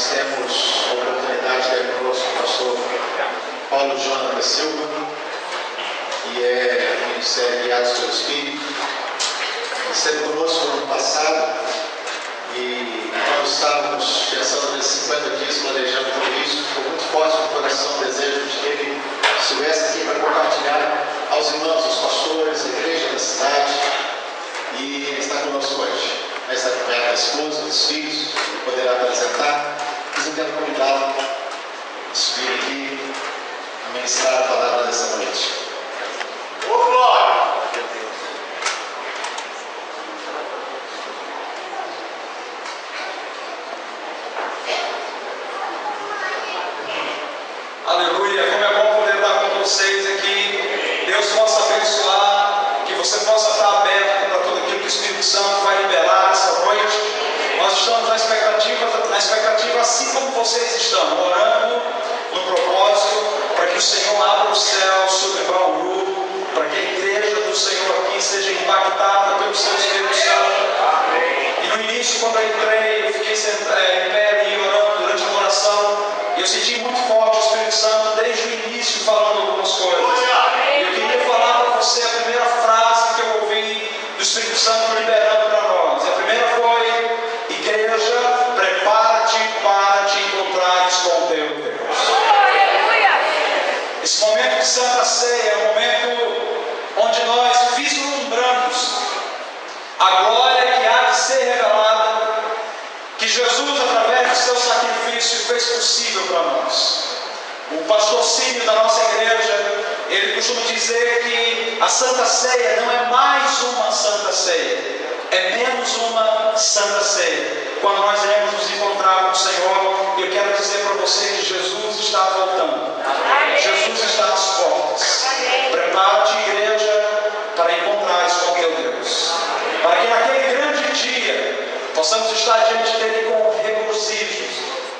nós temos a oportunidade de ter conosco o pastor Paulo João da Silva, que é do Ministério Guiados pelo Espírito. Ele esteve conosco no ano passado e nós estávamos pensando nesses 50 dias, planejando tudo isso. Ficou muito forte no coração o desejo de que ele estivesse aqui para compartilhar aos irmãos, aos pastores, a igreja da cidade, e ele está conosco hoje. Ele está acompanhado da esposa, dos filhos, poderá apresentar. Mas eu quero convidá-lo a subir aqui a ministrar a palavra dessa noite. Ô glória! Aleluia! Como é bom poder estar com vocês aqui. Deus possa abençoar, que você possa estar aberto para tudo aquilo que o Espírito Santo vai liberar essa noite. Nós estamos na expectativa assim como vocês estão, orando no propósito para que o Senhor abra o céu sobre Bauru, para que a igreja do Senhor aqui seja impactada pelo seu Espírito Santo. E no início, quando eu entrei, eu fiquei em pé ali orando durante a oração, e eu senti muito forte o Espírito Santo desde o início falando algumas coisas. E eu queria falar para você a primeira frase que eu ouvi do Espírito Santo liberando para nós. A primeira foi: igreja, prepara-te para te encontrares com o teu Deus. Esse momento de Santa Ceia é um momento onde nós vislumbramos a glória que há de ser revelada, que Jesus, através do seu sacrifício, fez possível para nós. O pastor Cílio da nossa igreja, ele costuma dizer que a Santa Ceia não é mais uma Santa Ceia, é menos uma Santa Ceia. Quando nós iremos nos encontrar com o Senhor, eu quero dizer para você que Jesus está voltando. Jesus está às portas. Prepara-te, igreja, para encontrares com teu Deus, para que naquele grande dia possamos estar diante dele com regozijo,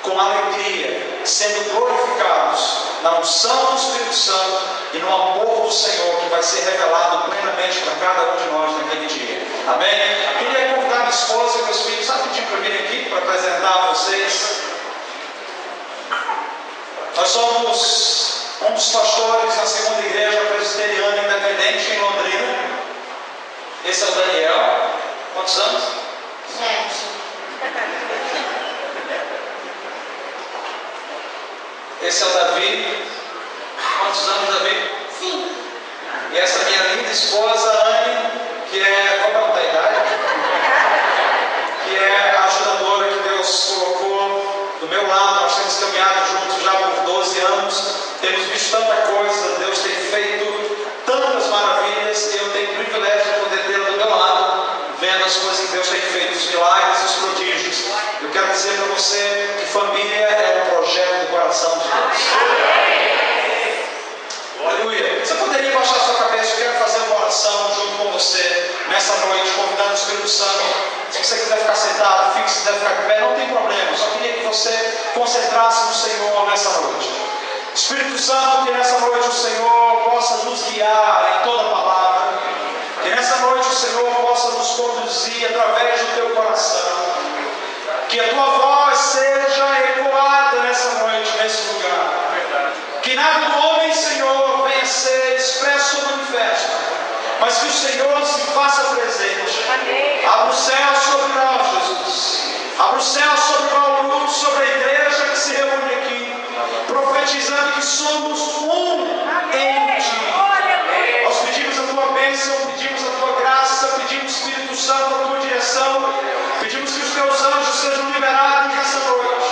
com alegria, sendo glorificados na unção do Espírito Santo e no amor do Senhor que vai ser revelado plenamente para cada um de nós naquele dia. Amém? Eu queria convidar minha esposa e meus filhos rapidinho para virem aqui para apresentar a vocês. Nós somos um dos pastores na segunda igreja presbiteriana independente em Londrina. Esse é o Daniel. Quantos anos? 7. Esse é o Davi. Quantos anos, Davi? 5. E essa minha linda esposa, Anne, que é, qual é a idade? Que é a ajudadora que Deus colocou do meu lado. Nós temos caminhado juntos já por 12 anos. Temos visto tanta coisa, Deus tem feito tantas maravilhas, e eu tenho o privilégio de poder tê-la do meu lado, vendo as coisas que Deus tem feito, os milagres e os prodígios. Eu quero dizer para você que família é um projeto do coração de Deus. Aleluia. Você poderia baixar sua cabeça? Eu quero fazer uma oração junto com você nessa noite, convidando o Espírito Santo. Se você quiser ficar sentado, fique. Se quiser ficar de pé, não tem problema. Eu só queria que você concentrasse no Senhor nessa noite. Espírito Santo, que nessa noite o Senhor possa nos guiar em toda a palavra. Que nessa noite o Senhor possa nos conduzir através do teu coração. Que a tua voz seja ecoada nessa noite, nesse lugar. Que nada do homem, Senhor, venha ser expresso ou manifesto, mas que o Senhor se faça presente. Abra o céu sobre nós, Jesus. Abra o céu sobre Bauru, sobre a igreja que se reúne aqui, profetizando que somos um em Ti. Nós pedimos a Tua bênção, pedimos a Tua graça, pedimos, Espírito Santo, a Tua direção. Pedimos que os Teus anjos sejam liberados nessa noite.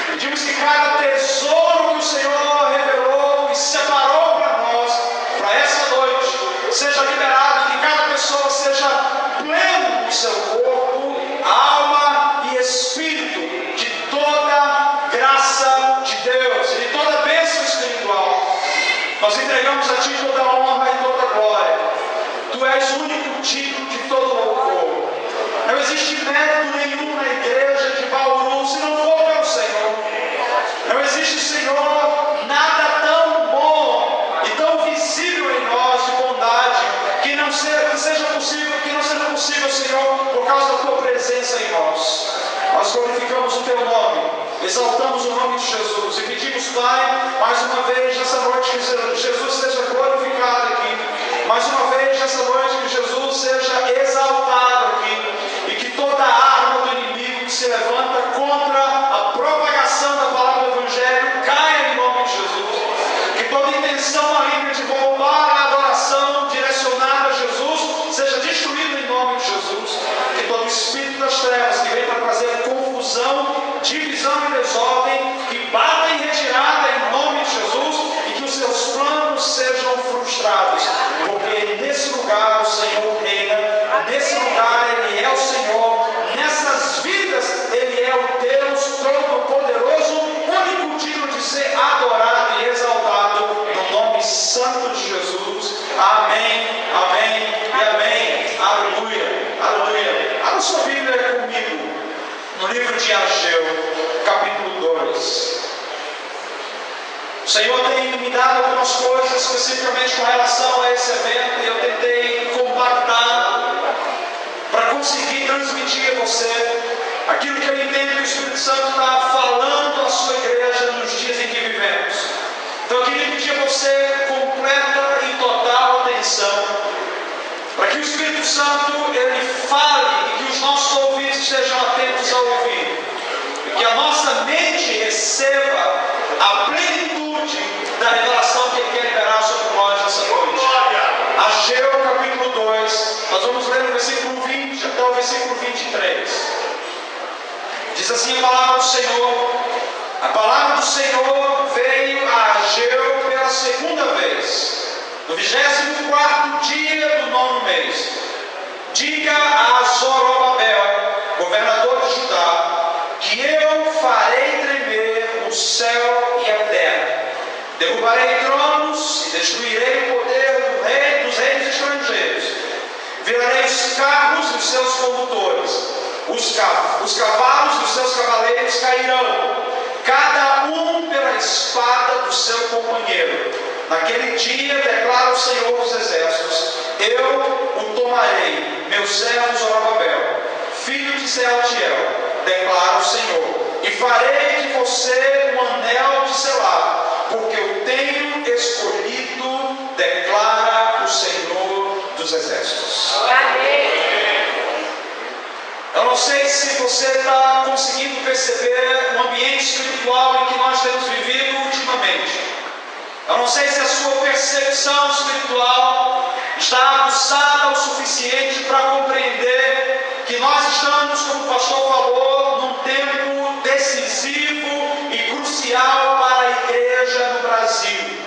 Pedimos que cada tesouro que o Senhor revelou e separou para nós, para essa noite, seja liberado, que cada pessoa seja pleno no seu corpo, alma e espírito, de toda graça de Deus e de toda bênção espiritual. Nós entregamos a Ti toda a honra e toda a glória. Tu és o único digno de todo louvor. Não existe mérito nenhum na igreja de Bauru se não for pelo Senhor. Não existe, Senhor, nada tão bom e tão visível em nós de bondade que não seja possível, Senhor, por causa da Tua presença em nós. Nós glorificamos o Teu nome. exaltamos o nome de Jesus e pedimos, Pai, mais uma vez nessa noite que Jesus seja glorificado aqui, mais uma vez nessa noite que Jesus seja exaltado aqui, e que toda arma do inimigo que se levanta contra a propagação da palavra do Evangelho caia em nome de Jesus, que toda intenção maligna de roubar a adoração direcionada a Jesus seja destruída em nome de Jesus, que todo espírito das trevas que vem para trazer confusão, divisão e desordem, que bata em retirada em nome de Jesus, e que os seus planos sejam frustrados, porque nesse lugar o Senhor reina, nesse lugar Ele é o Senhor, nessas vidas Ele é o Deus Todo-Poderoso, único digno de ser adorado e exaltado, no nome santo de Jesus. Amém, amém e amém. Aleluia, aleluia. Abra sua Bíblia comigo no livro de Ageu, capítulo 2. O Senhor tem me dado algumas coisas especificamente com relação a esse evento, e eu tentei compactar para conseguir transmitir a você aquilo que eu entendo que o Espírito Santo está falando à sua igreja nos dias em que vivemos. Então eu queria pedir a você completa e total atenção, para que o Espírito Santo ele fale e que os nossos ouvidos estejam atentos a ouvir, e que a nossa mente receba a plenitude da revelação que Ele quer liberar sobre nós nessa noite. Ageu capítulo 2, nós vamos ler no versículo 20 até o versículo 23. Diz assim a palavra do Senhor: a palavra do Senhor veio a Ageu pela segunda vez, no 24º dia do 9º mês. Diga a Zorobabel, governador de Judá, que eu farei tremer o céu e a terra. Derrubarei tronos e destruirei o poder dos reis estrangeiros. Virarei os carros dos seus condutores. Os cavalos dos seus cavaleiros cairão, cada um pela espada do seu companheiro. Naquele dia, declara o Senhor dos Exércitos, eu o tomarei, meu servo Zorobabel, filho de Sealtiel, declara o Senhor, e farei de você um anel de selar, porque eu tenho escolhido, declara o Senhor dos Exércitos. Eu não sei se você está conseguindo perceber o ambiente espiritual em que nós temos vivido ultimamente. Eu não sei se a sua percepção espiritual está aguçada o suficiente para compreender que nós estamos, como o pastor falou, num tempo decisivo e crucial para a igreja no Brasil.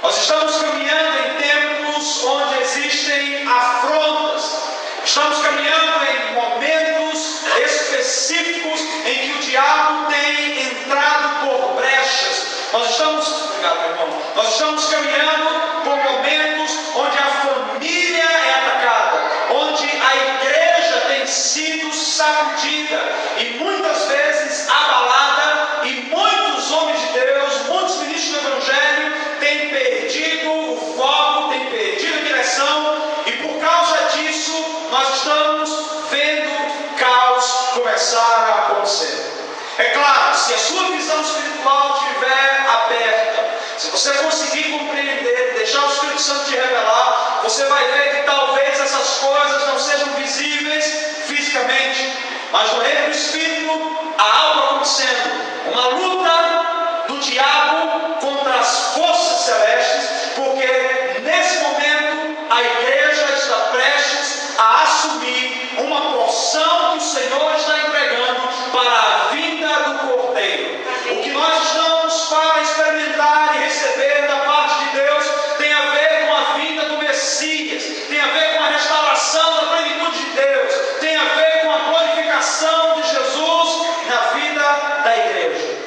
Nós estamos caminhando em tempos onde existem afrontas. Estamos caminhando em momentos específicos em que o diabo tem entrado por brechas. Nós estamos caminhando por momentos onde a família é atacada, onde a igreja tem sido sacudida e muitas vezes abalada, e muitos homens de Deus, muitos ministros do Evangelho têm perdido o foco, têm perdido a direção, e por causa disso nós estamos vendo caos começar a acontecer. É claro, se a sua visão espiritual estiver aberta, se você conseguir compreender, deixar o Espírito Santo te revelar, você vai ver que talvez essas coisas não sejam visíveis fisicamente, mas no reino do Espírito há algo acontecendo, uma luta do diabo contra as forças celestes, porque nesse momento a igreja está prestes a assumir uma porção que o Senhor está entregando para a vinda do Cordeiro. O que nós estamos para experimentar e receber da parte de Deus tem a ver com a vinda do Messias, tem a ver com a restauração da plenitude de Deus, tem a ver com a glorificação de Jesus na vida da igreja.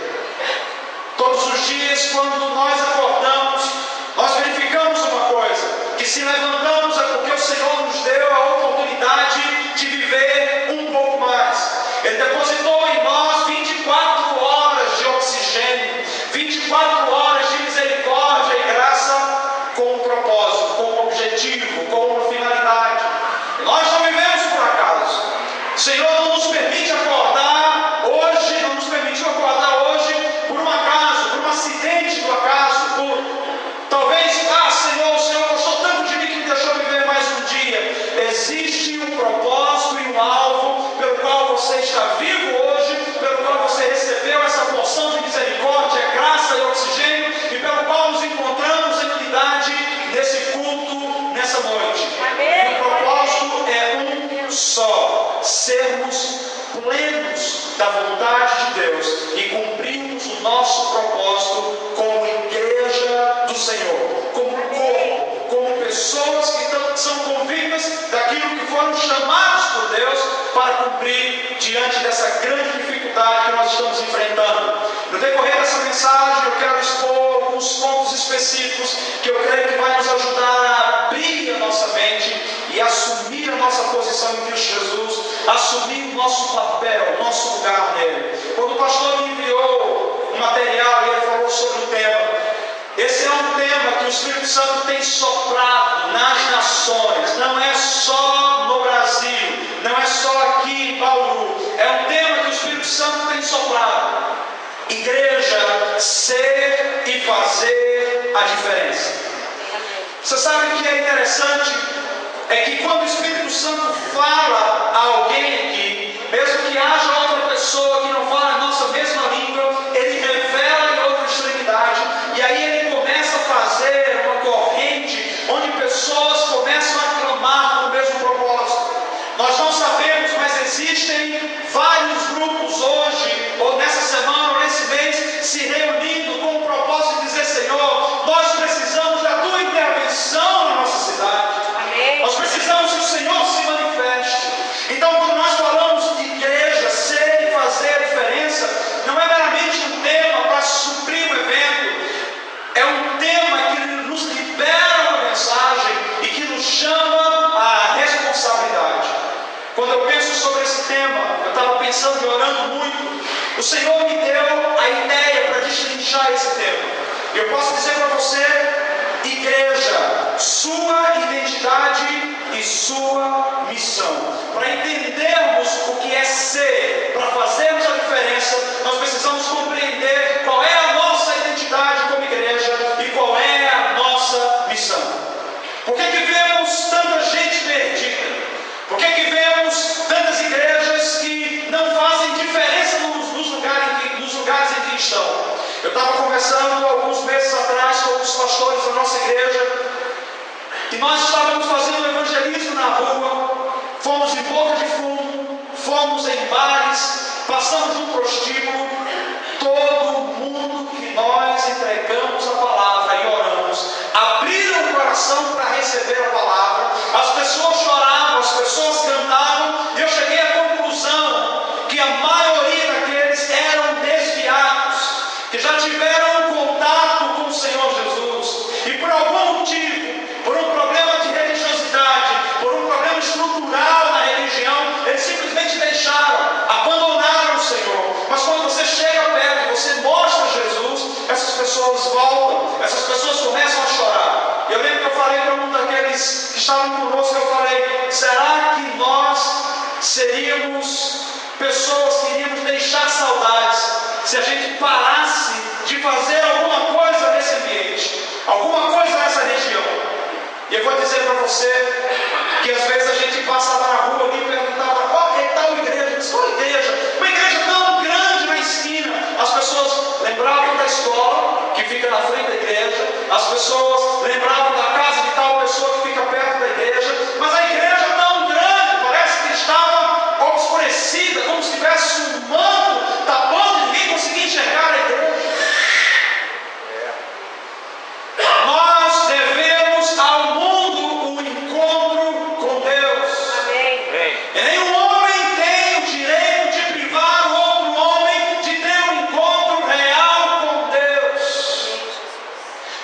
Todos os dias, quando nós acordamos, nós verificamos uma coisa, que se levantamos é porque o Senhor nos deu a oportunidade de viver um pouco mais. Ele depositou em nós 24 horas de oxigênio, 24 horas cumprir diante dessa grande dificuldade que nós estamos enfrentando. No decorrer dessa mensagem, eu quero expor alguns pontos específicos que eu creio que vai nos ajudar a abrir a nossa mente e assumir a nossa posição em Cristo Jesus, assumir o nosso papel, o nosso lugar nele. Quando o pastor me enviou um material e ele falou sobre o tema, esse é um tema que o Espírito Santo tem soprado nas nações, não é só no Brasil, não é só aqui em Bauru, é um tema que o Espírito Santo tem soprado. Igreja, ser e fazer a diferença. Você sabe o que é interessante? É que quando o Espírito Santo fala a alguém aqui, mesmo que haja outra pessoa que não fala a nossa mesma língua, ele revela em outra extremidade, e aí ele começa a fazer uma corrente onde pessoas começam a clamar com o mesmo propósito. Nós não sabemos, mas existem vários grupos hoje, ou nessa semana, ou nesse mês, se reunindo com o propósito de dizer: Senhor, nós precisamos da tua intervenção na nossa cidade. Amém. Nós precisamos que o Senhor se manifeste. Então, quando nós falamos de igreja, ser e fazer a diferença, não é meramente um tema para suprir um evento, é um tema que nos libera uma mensagem e que nos chama à responsabilidade. Quando eu penso sobre esse tema, eu estava pensando e orando muito, o Senhor me deu a ideia para destrinchar esse tema. E eu posso dizer para você: igreja, sua identidade e sua missão. Para entendermos o que é ser, para fazermos a diferença, nós precisamos compreender qual é a nossa identidade como igreja e qual é a nossa missão. Por que vemos tanta gente perdida? Por que vemos tantas igrejas que não fazem diferença nos lugares em que estão? Eu estava conversando alguns meses atrás com alguns pastores da nossa igreja, e nós estávamos fazendo evangelismo na rua, fomos em boca de fumo, fomos em bares, passamos no prostíbulo. Todo mundo que nós entregamos a palavra e oramos, abriram o coração para receber a palavra. As pessoas choravam, as pessoas cantavam, e eu cheguei à conclusão que a maioria daqueles eram desviados, que já tiveram contato com o Senhor Jesus, e por algum motivo, por um problema de religiosidade, por um problema estrutural na religião, eles simplesmente deixaram, abandonaram o Senhor. Mas quando você chega perto e você mostra Jesus, essas pessoas voltam, essas pessoas começam a chorar. Eu lembro que eu falei para um daqueles que estavam conosco, eu falei: será que nós seríamos pessoas que iríamos deixar saudades se a gente parasse de fazer alguma coisa nesse ambiente, alguma coisa nessa região? E eu vou dizer para você que às vezes a gente passava na rua e perguntava: qual é tal igreja? Qual igreja? Uma igreja tão grande na esquina. As pessoas lembravam da escola que fica na frente da igreja, as pessoas lembravam da casa de tal pessoa que fica perto da igreja, mas a igreja é tão grande, parece que estava obscurecida, como se tivesse um manto tapando e ninguém conseguia enxergar a igreja. Nós devemos ao mundo o encontro com Deus. Amém. E nenhum homem tem o direito de privar o outro homem de ter um encontro real com Deus.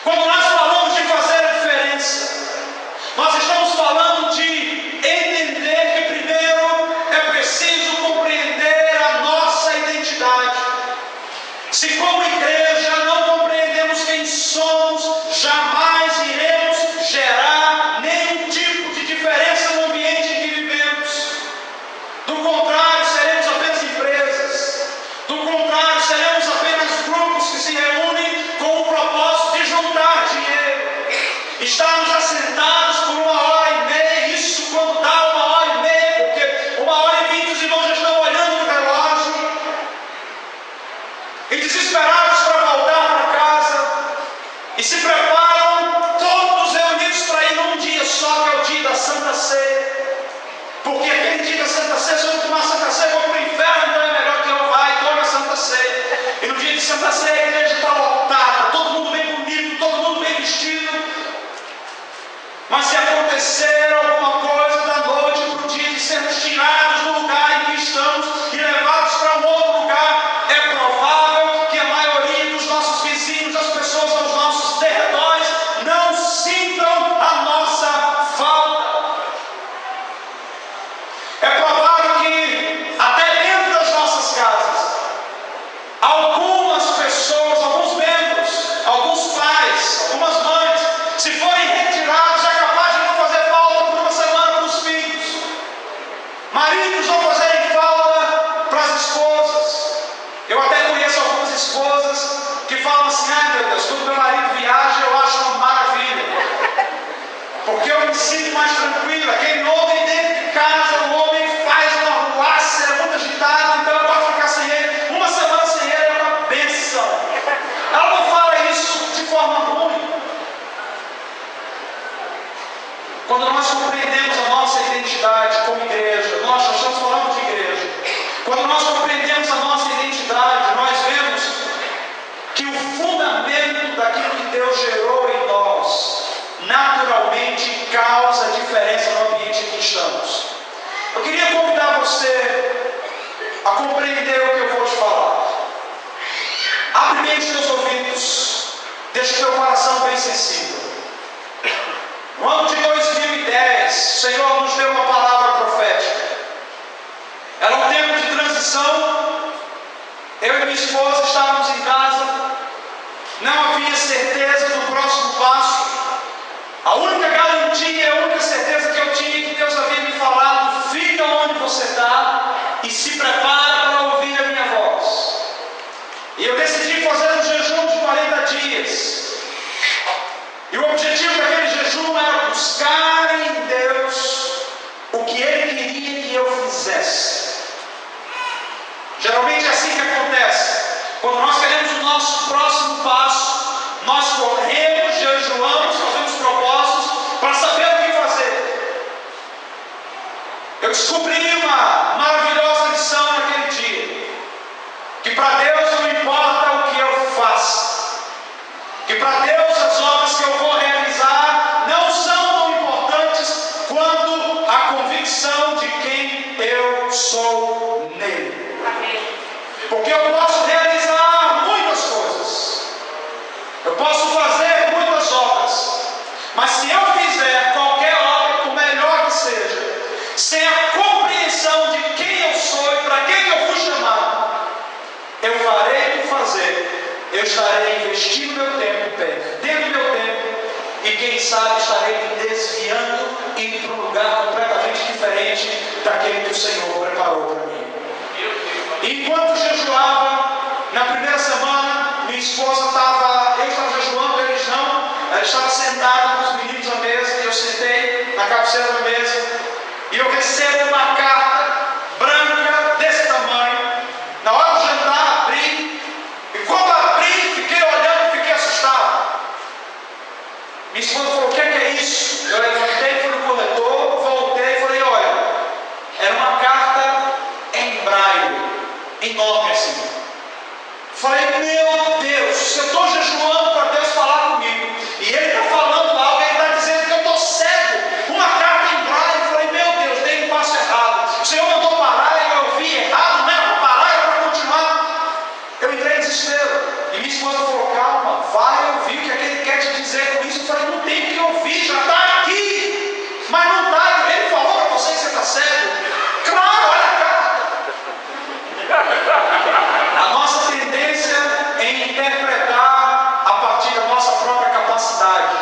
Quando nós falamos de fazer a diferença, nós estamos falando de entender que primeiro é preciso compreender a nossa identidade. Se como igreja não compreendemos quem somos, jamais iremos gerar nenhum tipo de diferença no ambiente em que vivemos. Do contrário, seremos apenas empresas. Do contrário, seremos apenas grupos que se reúnem com o propósito de juntar dinheiro. Estarmos assentados por 1h30, isso quando dá 1h30, porque 1h20 os irmãos já estão olhando no relógio e desesperados para voltar para casa, e se preparam todos reunidos para ir num dia só, que é o dia da Santa Ceia, porque aquele dia da Santa Ceia, se eu não tomar Santa Ceia, eu vou para o inferno, então é melhor que eu vá e tome a Santa Ceia. E no dia de Santa Ceia a igreja está lotada, todo mundo bem bonito, todo mundo bem vestido. Mas se acontecer alguma coisa da noite para o dia de sermos tirados do lugar em que estamos, eu me sinto mais tranquilo. Aquele homem dentro de casa, o homem faz uma arruaça, é muito agitado, então eu gosto de ficar sem ele. Uma semana sem ele é uma bênção. Ela não fala isso de forma ruim. Quando nós compreendemos a nossa identidade como igreja, nós estamos falando de igreja. Quando nós compreendemos a nossa identidade, nós vemos que o fundamento daquilo que Deus gerou em nós, naturalmente causa diferença no ambiente em que estamos. Eu queria convidar você a compreender o que eu vou te falar. Abre bem os teus ouvidos, deixa o teu coração bem sensível. No ano de 2010, o Senhor nos deu uma palavra profética. Era um tempo de transição. Eu e minha esposa estávamos em casa. Não havia certeza do próximo passo. A única garantia, a única certeza que eu tinha é que Deus havia me falado: fica onde você está e se prepara para ouvir a minha voz. E eu decidi fazer um jejum de 40 dias. E o objetivo daquele jejum era buscar em Deus o que Ele queria que eu fizesse. Geralmente é assim que acontece. Quando nós queremos o nosso próximo passo, nós corremos, jejuamos, fazemos propósitos para saber o que fazer. Eu descobri uma maravilhosa lição naquele dia: que para Deus não importa o que eu faço, que para Deus as obras que eu vou realizar não são tão importantes quanto a convicção de quem eu sou nele. Porque eu posso realizar muitas coisas, eu posso fazer muitas obras, mas se eu fizer qualquer obra, por melhor que seja, sem a compreensão de quem eu sou e para quem eu fui chamado, eu farei por fazer, eu estarei investindo meu tempo, perdendo meu tempo, e quem sabe estarei me desviando, indo para um lugar completamente diferente daquele que o Senhor preparou para mim. Enquanto jejuava, na primeira semana, minha esposa eu estava jejuando, eles não. Ela estava sentada com os meninos à mesa, e eu sentei na cabeceira da mesa, e eu recebo uma carta branca desse tamanho. Na hora do jantar, abri, e quando abri, fiquei olhando e fiquei assustado. Minha esposa falou: o que é isso? Eu levantei, fui no corredor, voltei e falei: olha, era uma carta em braille, enorme assim. Falei: meu Deus, se eu estou jejuando para Deus falar comigo, e Ele está falando algo, Ele está dizendo que eu estou cego, uma carta em braille. Falei: meu Deus, dei um passo errado. O Senhor mandou parar e eu ouvi errado, não era para parar, era para continuar. Eu entrei em desespero. E minha esposa falou: calma, vai ouvir o que é que Ele quer te dizer com isso. Eu falei: não tem o que ouvir, já está aqui. Mas não está, Ele falou para você que você está cego. Claro, olha a carta. A nossa tendência em interpretar a partir da nossa própria capacidade.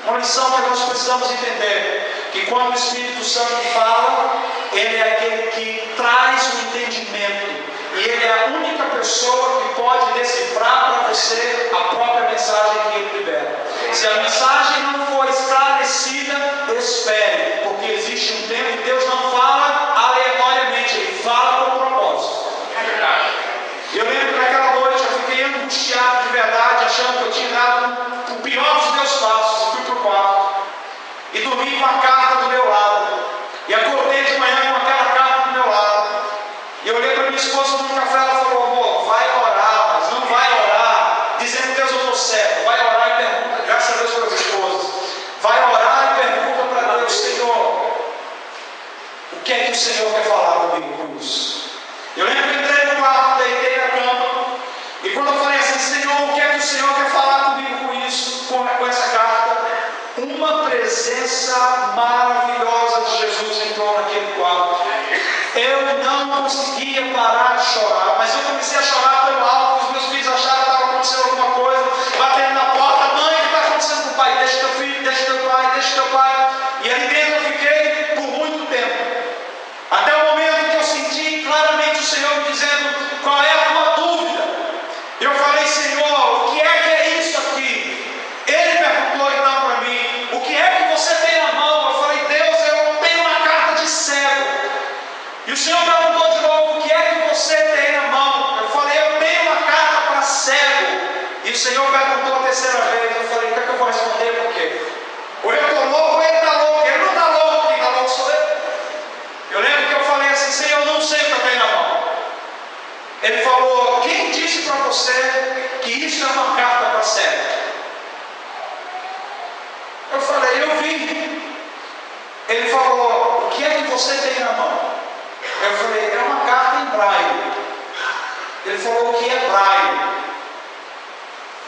Uma lição que nós precisamos entender: que quando o Espírito Santo fala, Ele é aquele que traz o entendimento, e Ele é a única pessoa que pode decifrar para você a própria mensagem que Ele libera. Se a mensagem não for esclarecida, espere, porque existe um tempo que Deus não fala aleatoriamente, Ele fala com propósito. Eu lembro que naquela noite eu fiquei angustiado de verdade, achando que eu tinha dado o pior dos meus passos, e fui para o quarto e dormi com a carta do meu lado, e acordei de manhã com aquela carta do meu lado. E eu olhei para minha esposa no café, ela falou: amor, vai orar, mas não vai orar dizendo: Deus, eu estou cego. Vai orar e pergunta, graças a Deus pelas esposas, vai orar e pergunta para Deus: Senhor, o que é que o Senhor quer falar comigo com isso? Eu lembro que entrei no quarto, deitei na cama, e quando eu falei assim: Senhor, o que é que o Senhor quer falar comigo com isso, com essa carta? Uma presença maravilhosa de Jesus entrou naquele quarto. Eu não conseguia parar de chorar, mas eu comecei a chorar tão alto que os meus filhos acharam que estava acontecendo alguma coisa, batendo na porta: mãe, o que está acontecendo com o pai? Deixa teu filho, deixa teu pai, deixa teu pai. E ali dentro eu fiquei por muito tempo, até o momento que eu senti claramente o Senhor me dizendo: qual é a tua dúvida? Eu falei: Senhor, o que é isso aqui? Ele perguntou então para mim: o que é que você tem na mão? você que isso é uma carta para cego? Eu falei, eu vi. Ele falou, o que é que você tem na mão? Eu falei, é uma carta em braille. Ele falou, o que é braille?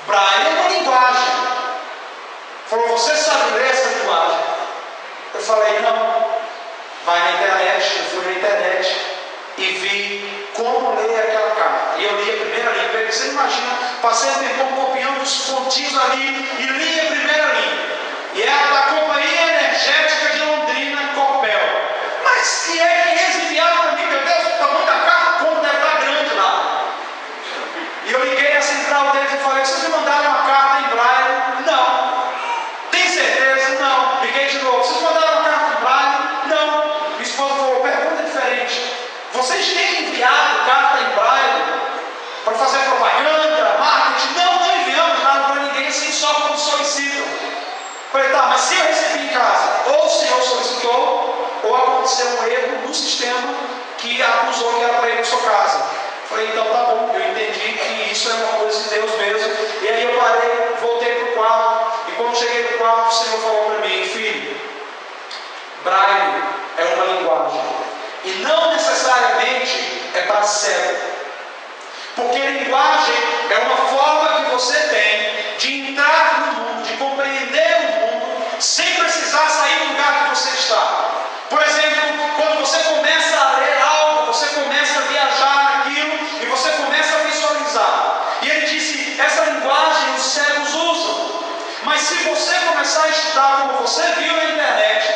Braille é uma linguagem. Ele falou, você sabe ler essa linguagem? Eu falei, não. Vai na internet, eu fui na internet e vi como ler aquela carta. E eu li a primeira linha. Você imagina, passei um tempo copiando os pontinhos ali e li a primeira linha. E era da Companhia Energética de Londrina, Copel. Mas que é que eles enviaram para mim? Meu Deus, o tamanho da carta, como deve estar grande lá. E eu liguei na central deles e falei, vocês me mandaram uma carta em braille? Não. Tem certeza? Não. Liguei de novo, vocês mandaram uma carta em braille? Não. Minha esposa falou, pergunta diferente. Vocês têm enviado carta em braille para fazer propaganda, marketing? Não enviamos nada para ninguém assim, só quando solicitam. Falei, tá, mas se eu recebi em casa, ou o senhor solicitou, ou aconteceu um erro no sistema que acusou que era para ir na sua casa. Falei, então tá bom, eu entendi que isso é uma coisa de Deus mesmo. E aí eu parei, voltei para o quarto, e quando cheguei no quarto, o Senhor falou para mim, filho, braille é uma linguagem, e não necessariamente é para cego. Porque linguagem é uma forma que você tem de entrar no mundo, de compreender o mundo, sem precisar sair do lugar que você está. Por exemplo, quando você começa a ler algo, você começa a viajar naquilo e você começa a visualizar. E ele disse, essa linguagem os cegos usam. Mas se você começar a estudar como você viu na internet,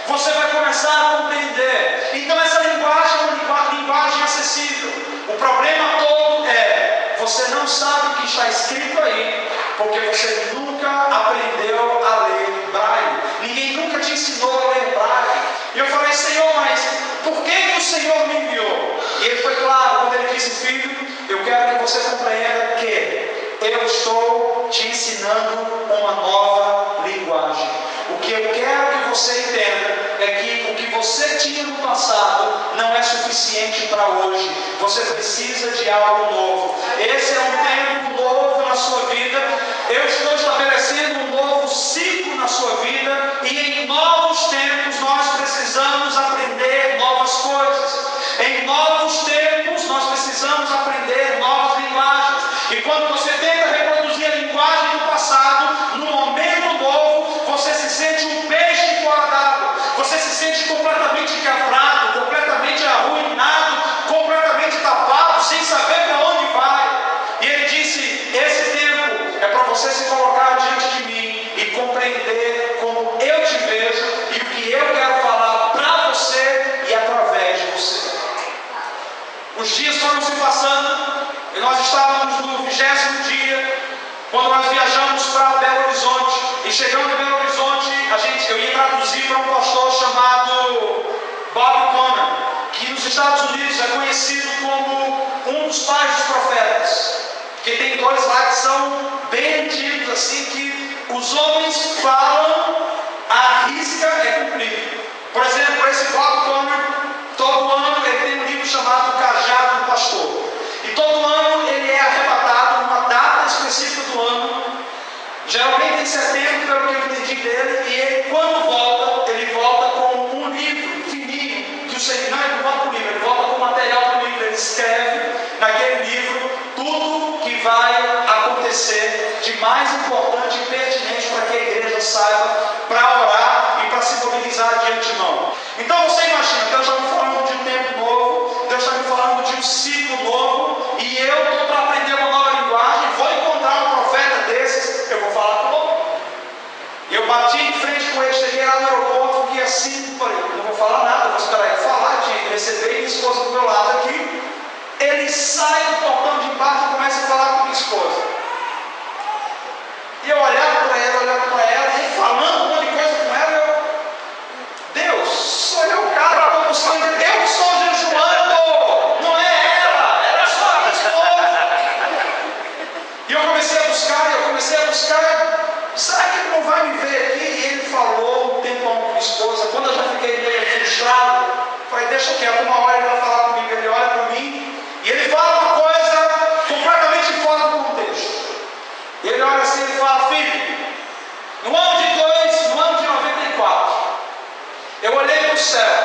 você vai começar a compreender. Então essa linguagem é uma linguagem acessível. O problema todo é, você não sabe o que está escrito aí, porque você nunca aprendeu a ler braille. Ninguém nunca te ensinou a ler braille. E eu falei, Senhor, mas por que o Senhor me enviou? E ele foi claro, quando ele disse, filho, eu quero que você compreenda que eu estou te ensinando uma nova linguagem. O que eu quero que você entenda é que o que você tinha no passado não é suficiente para hoje. Você precisa de algo novo. Esse é um tempo novo na sua vida. Eu estou estabelecendo um novo ciclo na sua vida. E em novos tempos nós precisamos aprender novas coisas. Em novos tempos nós precisamos aprender novas linguagens. E quando você tenta reproduzir a linguagem do passado, no momento novo, você se sente um peixe fora d'água. Você se sente completamente quebrado, completamente arruinado, completamente tapado, sem saber para onde vai. E ele disse, esse tempo é para você se colocar diante de mim e compreender como eu te vejo e o que eu quero falar para você e através de você. Os dias foram se passando e nós estávamos no 20º dia, quando nós viajamos para Belo Horizonte. E chegando em Belo Horizonte, eu ia traduzir para um pastor chamado Bob Conner, que nos Estados Unidos é conhecido como um dos pais dos profetas. Porque tem dois lá que são bem antigos, assim, que os homens falam, a risca é cumprida. Por exemplo, esse Bob Conner, todo ano ele tem um livro chamado Cajado do Pastor. E todo ano ele é arrebatado numa data específica do ano, geralmente em setembro, pelo que eu entendi dele, e ele, quando volta, ele volta com um livro fininho, que o Senhor, não, ele não volta com o livro, ele volta com o material do livro, ele escreve naquele livro tudo que vai acontecer de mais importante e pertinente para que a igreja saiba, para orar e para se mobilizar de antemão. Então você imagina, Deus está me falando de um tempo novo, Deus está me falando de um ciclo novo, e eu estou para aprender uma nova linguagem, vou encontrar um profeta desses, eu vou falar com ele. E eu bati em frente com ele, cheguei lá no aeroporto, fiquei assim, falei, não vou falar nada, vou esperar ele falar, eu tinha que receber minha esposa do meu lado aqui. Ele sai do portão de embaixo e começa a falar com minha esposa. E eu olhava para ela, e falando um monte de coisa com ela, Deus, sou eu o cara que estou buscando, eu que estou jejuando, não é ela, era só a minha esposa. E eu comecei a buscar, será que ele não vai me ver aqui? E ele falou um tempão com minha esposa, quando eu já fiquei meio frustrado, falei, deixa quieto, uma hora ele vai falar comigo, ele olha para mim, e ele fala uma coisa completamente fora do céu.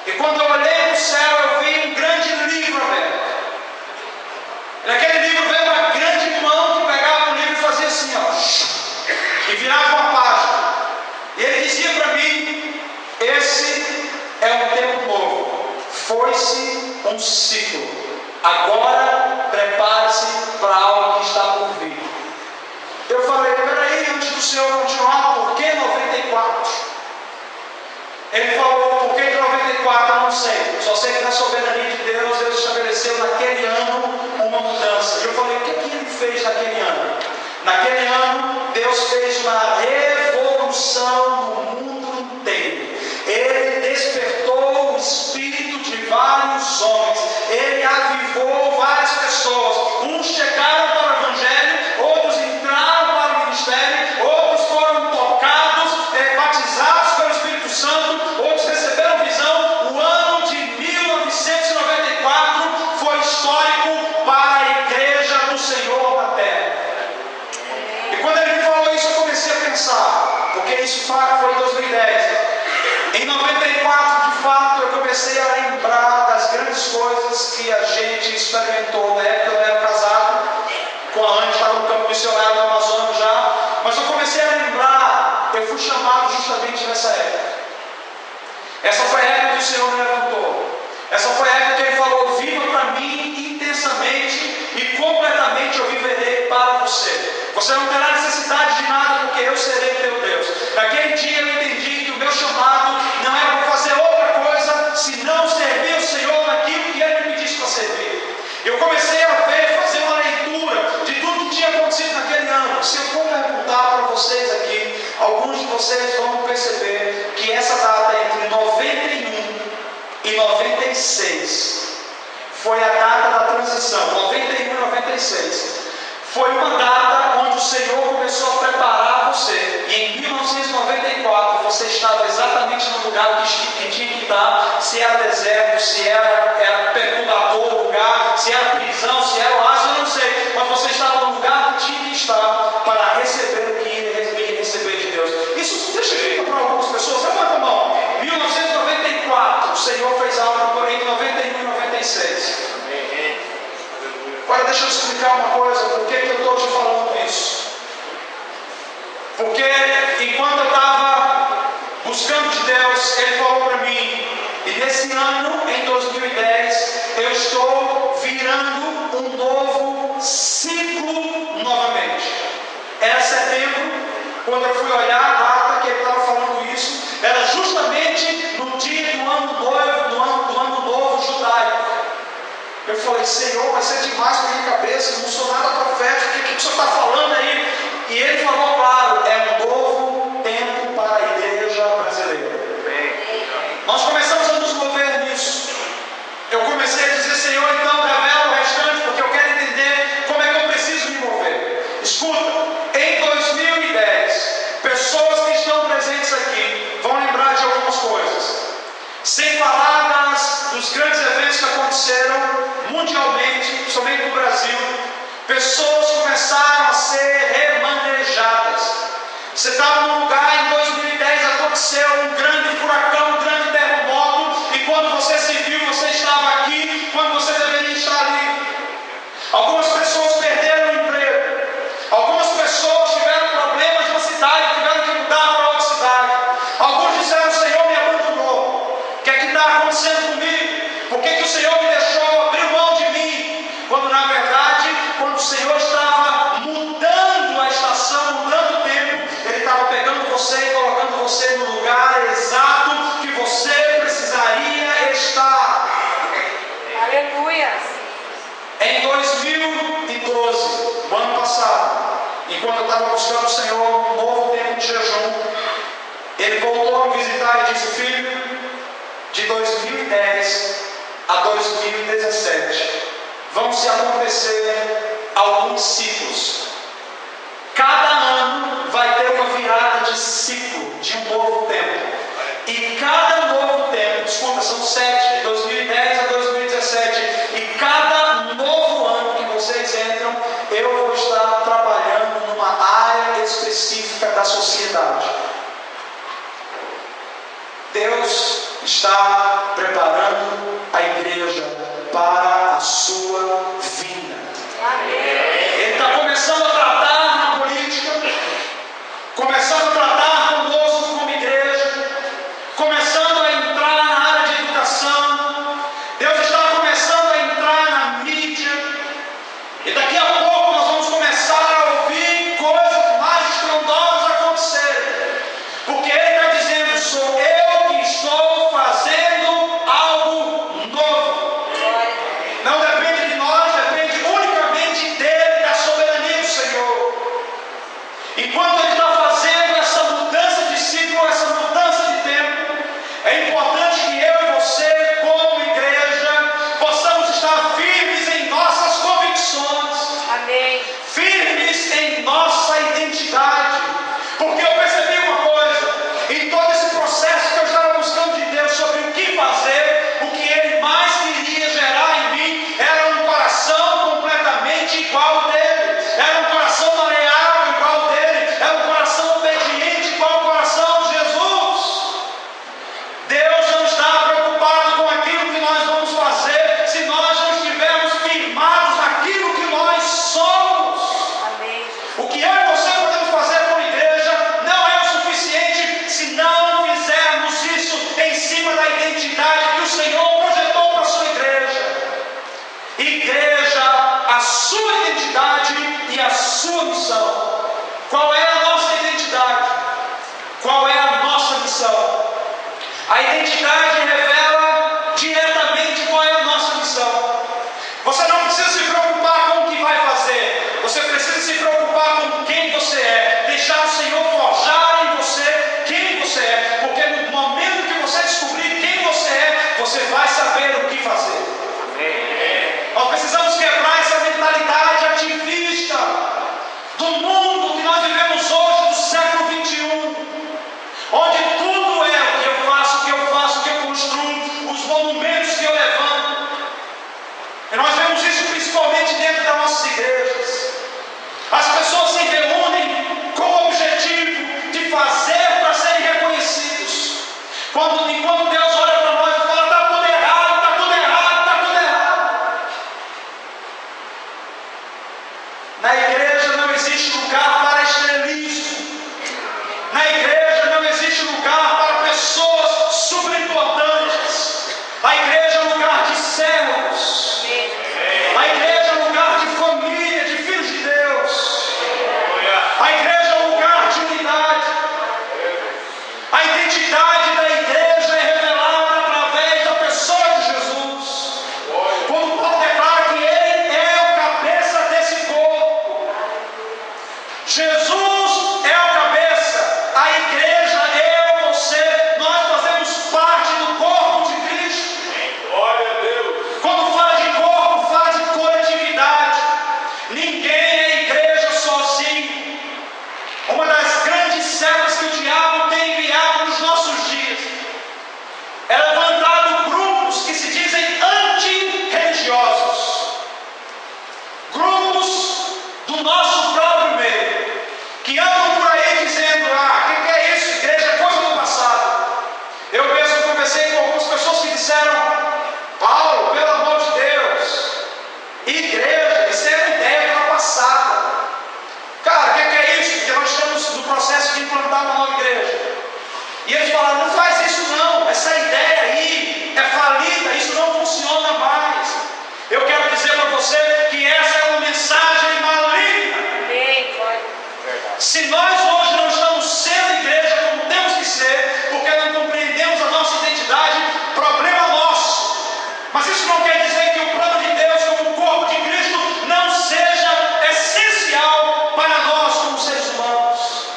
E quando eu olhei para o céu, eu vi um grande livro aberto. Naquele livro veio uma grande mão que pegava o livro e fazia assim, ó, e virava uma página. E ele dizia para mim: esse é um tempo novo. Foi-se um ciclo. Agora prepare-se para algo que está por vir. Eu falei: peraí, antes do Senhor continuar, por que 94? Ele falou: por que 94? Eu não sei. Só sei que na soberania de Deus, Deus estabeleceu naquele ano uma mudança. E eu falei: o que ele fez naquele ano? Naquele ano, Deus fez uma revolução no mundo inteiro. Ele despertou o espírito de vários homens. Ele avivou várias pessoas. Uns chegaram para o Evangelho, outros entraram para o ministério, outros foram tocados, batizados pelo Espírito Santo, outros receberam visão. O ano de 1994 foi histórico para a igreja do Senhor na terra. E quando ele me falou isso, eu comecei a pensar, porque isso foi em 2010. Em 94, de fato, eu comecei a lembrar das grandes coisas que a gente experimentou. Na época eu era casado com a Anne, estava no campo missionário do Amazonas já, mas eu comecei a lembrar, eu fui chamado justamente nessa época. Essa foi a época que o Senhor me levantou. Essa foi a época que Ele falou: viva para mim intensamente e completamente eu viverei para você. Você não terá necessidade de nada, porque eu serei teu Deus. Naquele dia eu entendi que o meu chamado não era para fazer outra coisa senão servir o Senhor naquilo que Ele me pedisse para servir. Eu comecei a fazer uma leitura de tudo que tinha acontecido naquele ano. Se eu for perguntar para vocês aqui, alguns de vocês vão perceber que essa data entre 91 e 96 foi a data da transição. 91 e 96 foi uma data onde o Senhor começou a preparar você. E em 1994 você estava exatamente no lugar que tinha que estar. Se era deserto, se era perturbador o lugar, se era prisão, se era oásis, eu não sei. Mas você estava no lugar que tinha que estar para receber o que ia receber de Deus. Isso deixa eu para algumas pessoas. Levanta a mão. 1994 o Senhor fez algo entre 91 e 96. Agora deixa eu explicar uma coisa, por que eu estou te falando isso? Porque enquanto eu estava buscando de Deus, Ele falou para mim, e nesse ano, em 2010, eu estou virando um novo ciclo novamente. Era setembro, quando eu fui olhar a data que Ele estava falando isso, era justamente no dia do ano novo judaico. Eu falei: Senhor, vai ser demais para minha cabeça, eu não sou nada profético, o que o Senhor está falando aí? E Ele falou claro: é um novo tempo para a igreja brasileira. Nós começamos a nos mover nisso. Eu comecei a dizer: Senhor, então revela o restante, porque eu quero entender como é que eu preciso me mover. Escuta, em 2010, pessoas que estão presentes aqui vão lembrar de algumas coisas. Sem falar dos grandes eventos que aconteceram mundialmente, somente no Brasil, pessoas começaram a ser remanejadas. Você estava num lugar, em 2010 aconteceu um grande furacão, um grande terremoto, e quando você se viu, você estava aqui, quando você deveria estar ali. Algumas pessoas perderam o emprego, algumas pessoas tiveram problemas na cidade, tiveram que mudar para outra cidade. Alguns disseram: o Senhor me abandonou. O que é que está acontecendo comigo? Por que o Senhor me deixou abrir mão de mim? Quando na verdade, quando o Senhor estava mudando a estação, mudando o tempo, Ele estava pegando você e colocando você no lugar exato que você precisaria estar. Aleluia! Em 2012, o ano passado, enquanto eu estava buscando o Senhor um novo tempo de jejum, Ele voltou a me visitar e disse: filho, de 2010 a 2017 vão se acontecer alguns ciclos. Cada ano vai ter uma virada de ciclo, de um novo tempo. E cada novo tempo, escuta, são 7, de 2010 a 2017, e cada novo ano que vocês entram, eu vou estar trabalhando numa área específica da sociedade. Deus está preparando a igreja para a sua vinda. Ele está começando a tratar na política, começando a tratar conosco como igreja, começando a entrar na área de educação. Deus está começando a entrar na mídia, e daqui a pouco nós vamos começar a ouvir coisas mais estrondosas acontecerem, porque Ele está dizendo: sou eu que estou fazendo algo novo. Não depende de nós, depende unicamente dele, da soberania do Senhor. Enquanto Ele está fazendo essa mudança de ciclo, essa mudança de tempo, é importante que eu e você, como igreja, possamos estar firmes em nossas convicções. Amém. Firmes em nossa identidade. Porque eu percebi uma coisa: em todo esse processo que eu estava buscando de Deus sobre o que fazer, o que Ele mais queria gerar em mim era um coração completamente igual ao dele, era um coração maleável igual ao dele, era um coração obediente igual ao coração de Jesus. Deus não está preocupado com aquilo que nós vamos fazer se nós não estivermos firmados naquilo que nós somos. Amém. O que eu e você podemos fazer como igreja não é o suficiente se não fizermos isso em cima da identidade que o Senhor projetou para a sua igreja. Igreja, a sua identidade e a sua missão. Qual é a nossa identidade? Qual é a nossa missão? A identidade revela diretamente qual é a nossa missão. Você não precisa se preocupar com o que vai fazer, você precisa se preocupar com quem você é, deixar o Senhor forjar em você quem você é, porque no momento que você descobrir quem você é, você vai saber o que fazer. Nós precisamos quebrar essa mentalidade ativista do mundo que nós vivemos hoje, do século XXI, onde tudo é o que eu faço, o que eu faço, o que eu construo, os monumentos que eu levanto. E nós vemos isso principalmente dentro das nossas igrejas. As pessoas se reúnem com o objetivo de fazer para serem reconhecidos, enquanto Deus olha para nós e fala: está tudo errado, está tudo errado, está tudo errado. Na igreja não existe lugar para estrelismo. Na igreja não existe lugar para pessoas superimportantes. A igreja é um lugar de servos. A igreja é um lugar de família, de filhos de Deus. A igreja é um lugar de unidade. A identidade da igreja é revelada através da pessoa de Jesus. Quando Paulo declara que Ele é o cabeça desse corpo. Jesus é o cabeça. A igreja, eu, você, nós fazemos parte do corpo de Cristo. Quando fala de corpo, fala de coletividade. Ninguém é igreja sozinho. Uma das grandes setas que o diabo tem enviado nos nossos dias é levantado grupos que se dizem anti-religiosos, grupos do nosso próprio meio, que andam por aí dizendo: o que é isso? Igreja é coisa do passado. Eu mesmo conversei com algumas pessoas que disseram: Paulo, pelo amor de Deus, igreja, isso é uma ideia do passado. Cara, o que é isso? Porque nós estamos no processo de implantar uma nova igreja. E eles falaram: não faz isso não, essa ideia aí é falida, isso não funciona mais. Eu quero dizer para você que essa é uma mensagem maligna. Amém. Se nós hoje não estamos sendo igreja como temos que ser, porque não compreendemos a nossa identidade, problema nosso. Mas isso não quer dizer que o plano de Deus como corpo de Cristo não seja essencial para nós como seres humanos.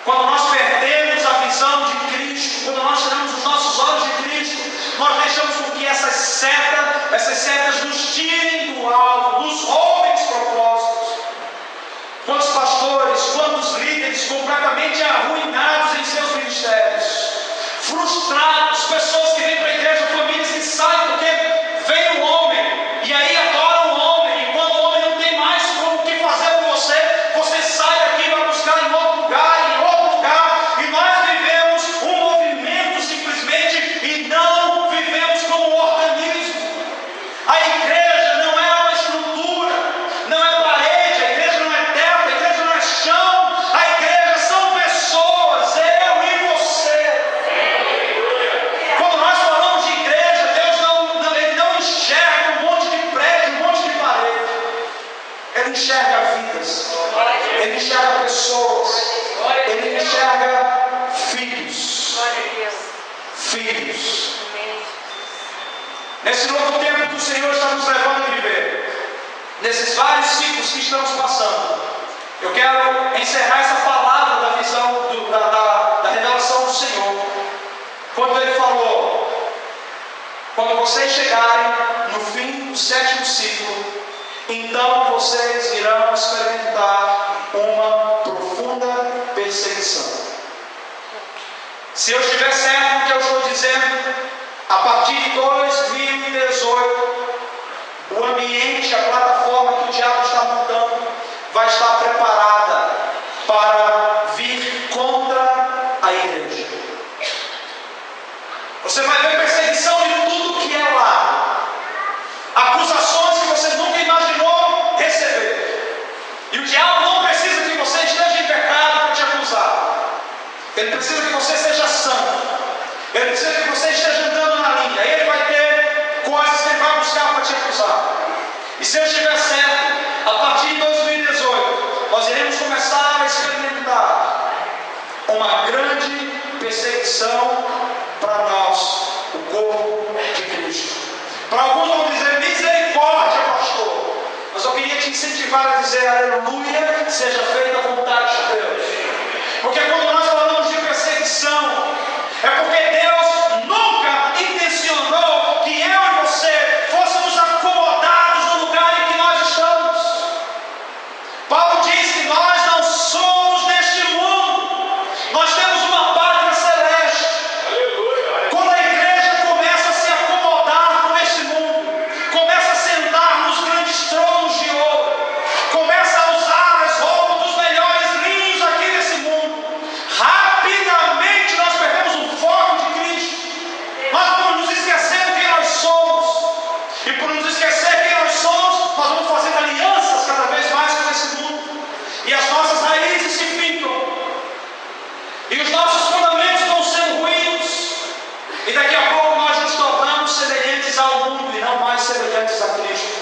Quando nós perdemos a visão de Cristo, quando nós tiramos os nossos olhos de Cristo, nós deixamos com que essas setas nos tirem do alvo, nos roubem os propósitos. Quantos pastores, quantos líderes completamente arruinados em seus ministérios, frustrados, pessoas que vêm para a igreja, famílias que saem porque vem o homem e aí adoram o homem, e quando o homem não tem mais o que fazer com você, você sai daqui para buscar em outro lugar, e nós vivemos um movimento se enxerga filhos. Glória a Deus. Filhos. Amém. Nesse novo tempo que o Senhor está nos levando a viver, nesses vários ciclos que estamos passando, eu quero encerrar essa palavra da visão, da revelação do Senhor, quando Ele falou: quando vocês chegarem no fim do 7º ciclo, então vocês irão experimentar uma profunda perseguição. Se eu estiver certo no que eu estou dizendo, a partir de 2018, o ambiente, a plataforma que o diabo está montando, vai estar preparada para vir contra a igreja. Você vai ver perseguição de tudo que é lá, acusações que você nunca imaginou receber. E o diabo não precisa que você esteja em pecado para te acusar. Ele precisa que você seja santo. Ele precisa que você esteja andando na linha. Ele vai ter coisas que ele vai buscar para te acusar. E se eu estiver certo, a partir de 2018, nós iremos começar a experimentar uma grande perseguição para nós, o corpo de Cristo. Para alguns vão dizer: misericórdia, pastor. Mas eu queria te incentivar a dizer: aleluia, seja feita a vontade de Deus. Porque quando nós falamos de perseguição, é porque Deus nunca intencionou que eu e você fôssemos acomodados no lugar em que nós estamos. Paulo diz que nós não somos deste mundo, nós temos uma pátria celeste. Quando a igreja começa a se acomodar com este mundo, começa a sentar nos grandes tronos de ouro, começa a usar as roupas dos melhores linhos aqui nesse mundo, rapidamente nós perdemos o foco de Cristo. Nós vamos nos esquecendo quem nós somos. E por nos esquecer quem nós somos, nós vamos fazendo alianças cada vez mais com esse mundo. E as nossas raízes se fincam. E os nossos fundamentos vão sendo ruídos. E daqui a pouco nós nos tornamos semelhantes ao mundo e não mais semelhantes a Cristo.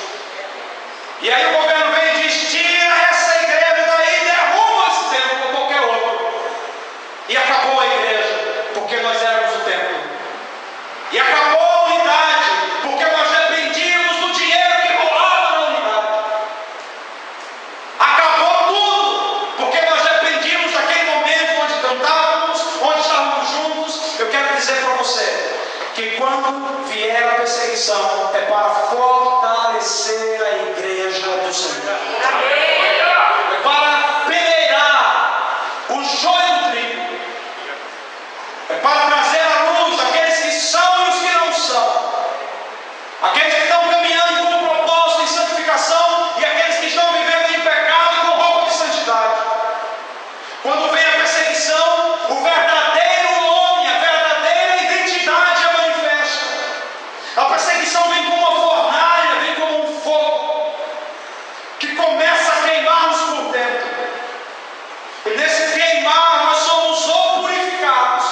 E aí o governo vem e diz: tira essa igreja daí, derruba esse templo ou qualquer outro. E acabou a igreja, porque nós éramos o templo. E acabou a unidade, porque nós dependíamos do dinheiro que rolava na unidade. Acabou tudo, porque nós dependíamos daquele momento onde cantávamos, onde estávamos juntos. Eu quero dizer para você que quando vier a perseguição, é para fortalecer a igreja do Senhor. É para peneirar o joio do trigo. É para trazer à luz aqueles que são e os que não são. Aqueles que estão caminhando com um propósito em santificação e aqueles que estão vivendo em pecado com roupa de santidade. Quando vem a perseguição, o verdadeiro homem, a verdadeira identidade é manifesta. A perseguição vem como uma fornalha, vem como um fogo que começa a queimar-nos por dentro. E nesse queimar nós somos ou purificados,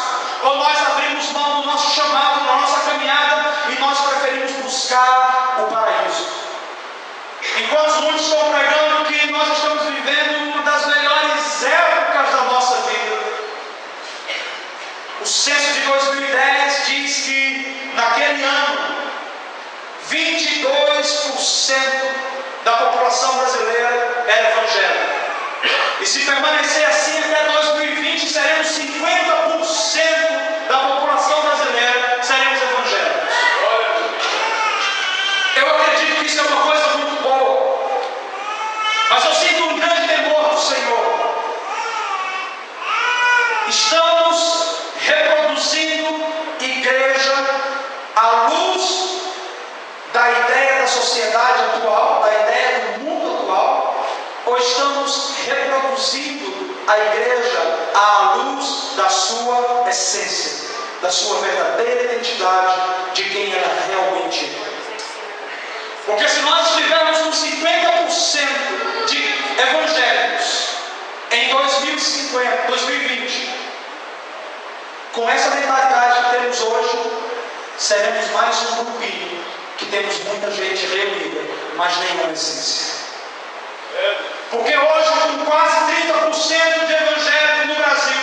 ou nós abrimos mão do nosso chamado, da nossa caminhada, e nós preferimos buscar o paraíso. Enquanto muitos estão pregando que nós estamos vivendo uma das melhores épocas da nossa vida, o censo de 2010 diz que naquele ano 22% da população brasileira era evangélica. E se permanecer assim até 2020, seremos 50% da população brasileira seremos evangélicos. Eu acredito que isso é uma coisa muito boa. Mas eu sinto um grande temor do Senhor. Estamos reproduzindo igreja à luz da ideia da sociedade atual, da ideia do mundo atual, ou estamos reproduzindo a igreja à luz da sua essência, da sua verdadeira identidade, de quem ela realmente é? Porque se nós estivermos com 50% de evangélicos em 2020, com essa mentalidade que temos hoje, seremos mais um grupinho que temos muita gente reunida, mas nenhuma essência. Porque hoje, com quase 30% de evangélicos no Brasil,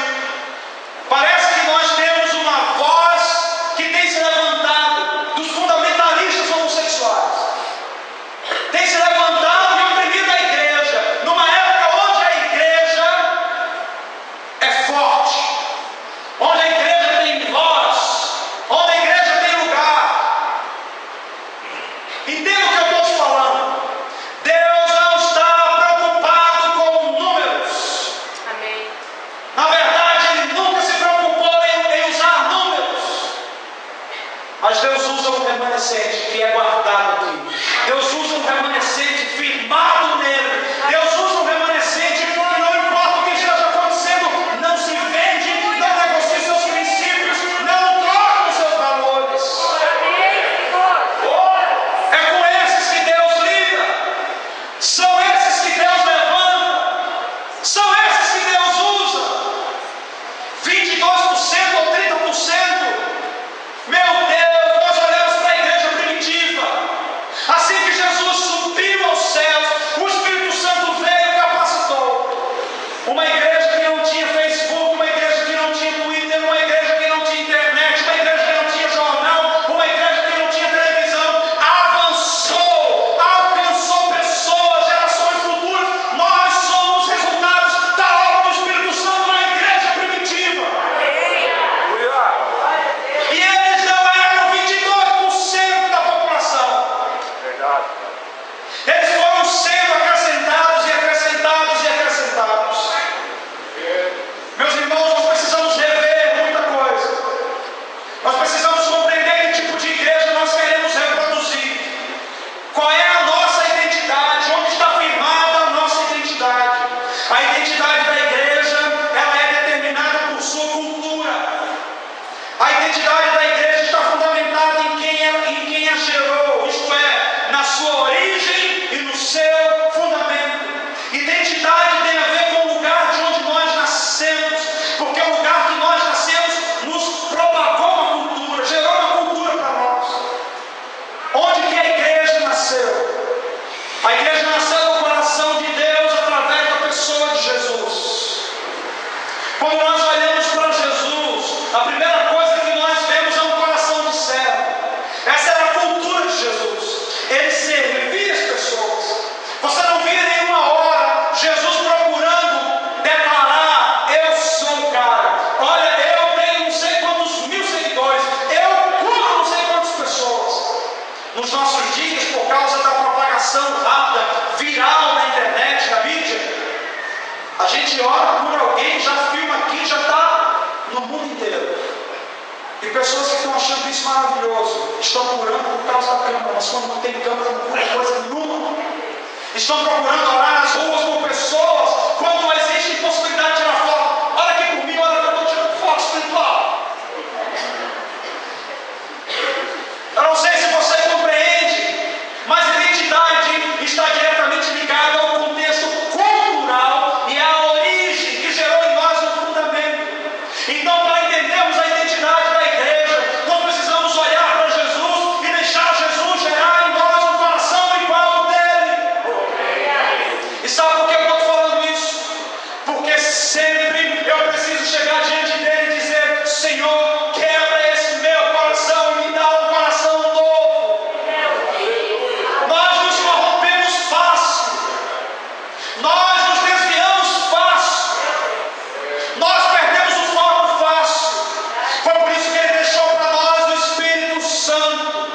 remanescente que é guardado aqui. Deus usa um remanescente firmado nele. Deus usa um remanescente que não importa o que esteja acontecendo, não se vende, não negocia seus princípios, não troca os seus valores. É com esses que Deus lida. São esses que Deus levanta. São esses que Deus usa. 22% ou 30%. Meu Deus, nós olhamos para a igreja primitiva. Assim que Jesus subiu aos céus, o Espírito Santo veio e capacitou. Uma igreja que não tinha Facebook, uma igreja que não tinha Twitter, uma igreja que não tinha internet, uma igreja que não tinha jornal, uma igreja que não tinha televisão, avançou, alcançou pessoas, gerações futuras. Nós somos resultados da obra do Espírito Santo na igreja primitiva. E eles não eram 22% da população. Eles foram sendo acrescentados e acrescentados e acrescentados. Meus irmãos, nós precisamos rever muita coisa. Nós precisamos compreender que tipo de igreja nós queremos reproduzir. Qual é a nossa identidade? Onde está firmada a nossa identidade? A identidade da igreja, ela é determinada por sua cultura. A identidade da igreja está fundamentada em quem a gerou, isto é, na sua origem e no seu fundamento. Identidade tem a ver com o lugar de onde nós nascemos, porque o lugar que nós nascemos nos propagou uma cultura, gerou uma cultura para nós. Onde que a igreja nasceu? A igreja nasceu no coração de Deus através da pessoa de Jesus. Quando nós olhamos para Jesus, a primeira coisa que nós vemos é um coração de servo. Essa era a cultura de Jesus. Ele servia as pessoas. Você não via em nenhuma hora Jesus procurando declarar: eu sou o cara. Olha, eu tenho não sei quantos mil seguidores. Eu curo não sei quantas pessoas. Nos nossos dias, por causa da propagação rápida, viral na internet, na mídia, a gente ora por alguém, já filma aqui, já está no mundo inteiro. E pessoas que estão achando isso maravilhoso, estão orando por causa da câmera, mas quando não tem câmera não cura coisa nenhuma. Estão procurando orar nas ruas por pessoas, quando não existe possibilidade de tirar foto. Olha aqui por mim, olha que eu estou tirando foto espiritual. Eu não sei se você compreende, mas a identidade está diretamente ligada ao contexto cultural e à origem que gerou em nós o fundamento. Então, para entendermos a identidade da igreja, nós precisamos olhar para Jesus e deixar Jesus gerar em nós um coração igual ao dele. E sabe por que eu estou falando isso? Porque sempre eu preciso chegar diante dele e dizer: Senhor, quebra esse meu coração e me dá um coração novo. Nós nos corrompemos fácil. Nós nos desviamos fácil. Nós perdemos o foco fácil. Foi por isso que ele deixou para nós o Espírito Santo.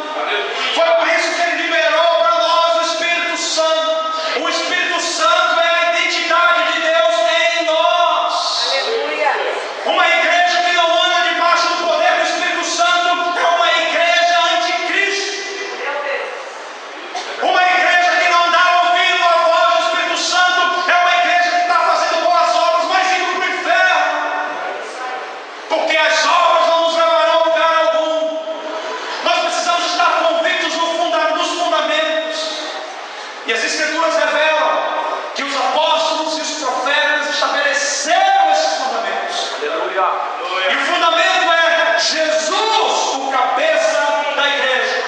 Foi por isso que ele liberou para nós o Espírito Santo. O Espírito Santo é a identidade de Deus em nós. Uma igreja que não anda debaixo do poder do Espírito Santo é uma igreja anticristo. Uma igreja que não dá ouvido à voz do Espírito Santo é uma igreja que está fazendo boas obras, mas indo para o inferno. Porque as obras não nos levarão a lugar algum. Nós precisamos estar convictos nos fundamentos. E as Escrituras revelam que os apóstolos e os profetas estabeleceram esses fundamentos. E o fundamento é Jesus, o cabeça da igreja.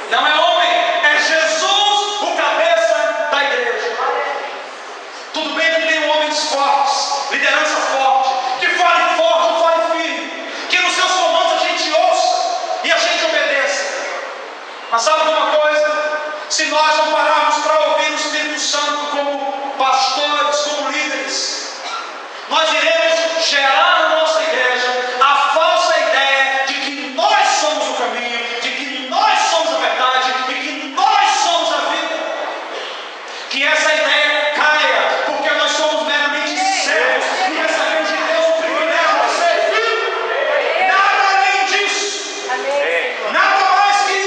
Não é homem, é Jesus, o cabeça da igreja. Tudo bem que tem homens fortes, liderança forte, que fale forte, fale firme, que nos seus comandos a gente ouça e a gente obedeça. Mas sabe de uma coisa? Se nós não pararmos para ouvir o Espírito Santo como pastores, como líderes, nós iremos gerar na nossa igreja a falsa ideia de que nós somos o caminho, de que nós somos a verdade e que nós somos a vida. Que essa ideia caia, porque nós somos meramente servos e recebemos de Deus o privilégio de ser filho. Nada além disso. Nada mais que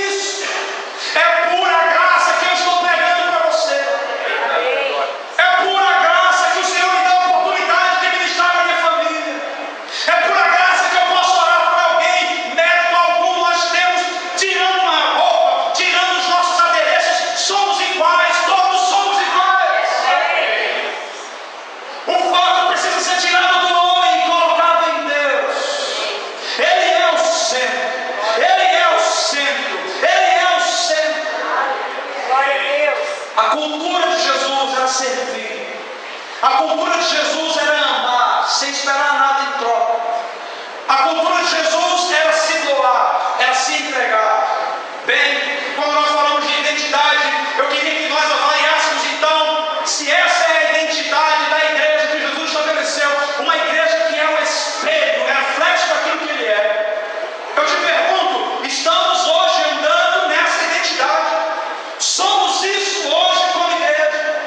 esperar nada em troca. A cultura de Jesus era se doar, era se entregar. Bem, quando nós falamos de identidade, eu queria que nós avaliássemos então se essa é a identidade da igreja que Jesus estabeleceu, uma igreja que é o espelho, é reflexo daquilo que ele é. Eu te pergunto, estamos hoje andando nessa identidade? Somos isso hoje como igreja?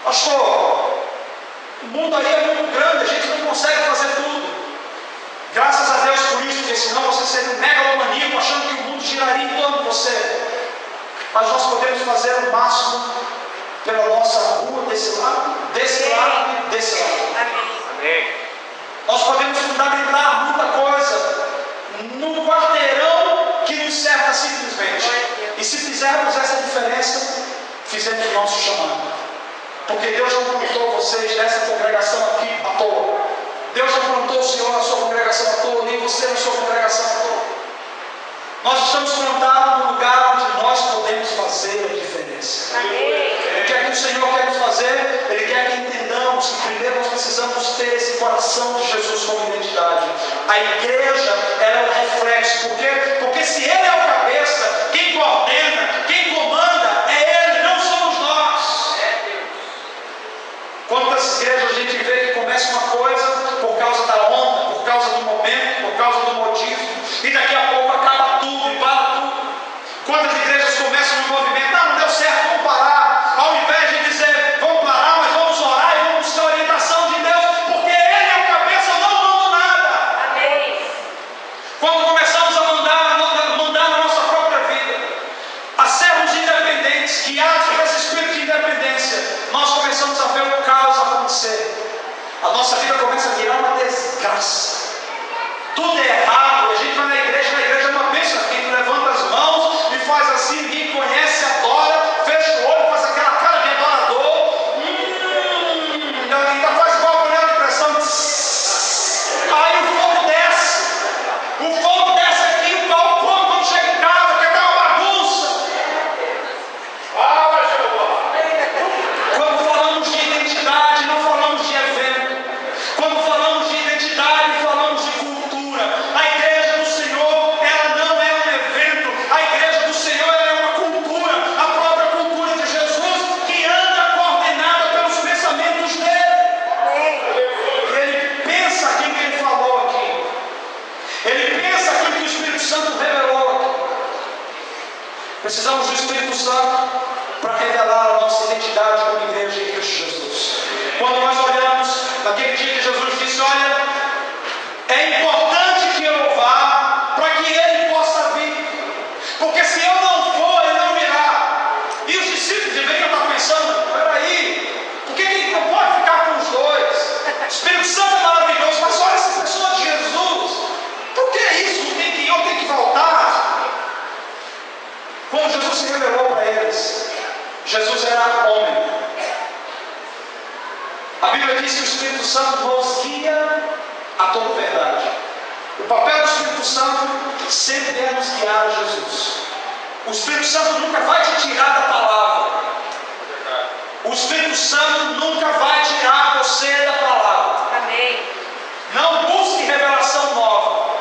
Pastor, o mundo aí é muito grande, a gente não consegue fazer tudo. Graças a Deus por isso, porque senão você seria um megalomaníaco achando que o mundo giraria em torno de você. Mas nós podemos fazer o máximo pela nossa rua, desse lado e desse lado. Amém. Nós podemos fundamentar muita coisa no quarteirão que nos cerca simplesmente. E se fizermos essa diferença, fizemos o nosso chamado. Porque Deus não plantou vocês nessa congregação aqui à toa. Deus não plantou o Senhor na sua congregação à toa, nem você na sua congregação à toa. Nós estamos plantados no lugar onde nós podemos fazer a diferença. Amém. O que é que o Senhor quer nos fazer? Ele quer que entendamos que primeiro nós precisamos ter esse coração de Jesus como identidade. A igreja ela é um reflexo. Por quê? Porque se Ele é o cabeça, quem coordena, quem comanda é Ele, não somos nós. Quantas igrejas a gente vê que começa uma coisa por causa da onda, por causa do momento, por causa do motivo, e daqui a pouco acaba tudo e para tudo. Quantas igrejas começam um movimento, não deu certo, vamos parar, ao invés de dizer, vamos parar, mas vamos orar e vamos buscar a orientação de Deus, porque Ele é o cabeça, eu não mando nada. Amém. Quando começamos a mandar na nossa própria vida, a sermos independentes, guiados por esse espírito de independência, nós começamos a ver o caos acontecer. A nossa vida começa a virar uma desgraça. Tudo é errado. A gente vai na igreja é uma bênção. A gente levanta as mãos e faz assim, ninguém conhece, adora, fecha o olho, faz aquela cara de adorador. Ainda faz igual a panela de pressão. Aí o fogo desce. O fogo desce aqui, o pau come quando chega em casa, quer dar uma bagunça. Quando falamos de identidade, não falamos de evento. Quando falamos de identidade, falamos de cultura. A igreja do Senhor, ela não é um evento. A igreja do Senhor, ela é uma cultura. A própria cultura de Jesus, que anda coordenada pelos pensamentos dele. Ele pensa aquilo que ele falou aqui. Ele pensa aquilo que o Espírito Santo revelou aqui. Precisamos do Espírito Santo para revelar a nossa identidade como igreja em Cristo Jesus. Quando nós olhamos naquele dia que Jesus disse, olha, é importante que eu vá para que Ele possa vir. Porque se eu não for, Ele não virá. E os discípulos deveriam estar pensando, peraí, por que Ele não pode ficar com os dois? O Espírito Santo é maravilhoso, mas olha essa pessoa de Jesus. Por que isso? Eu tenho que voltar. Quando Jesus se revelou para eles, Jesus era homem. A Bíblia diz que o Espírito Santo nos guia a toda verdade. O papel do Espírito Santo sempre é nos guiar a Jesus. O Espírito Santo nunca vai te tirar da palavra. O Espírito Santo nunca vai tirar você da palavra. Amém. Não busque revelação nova.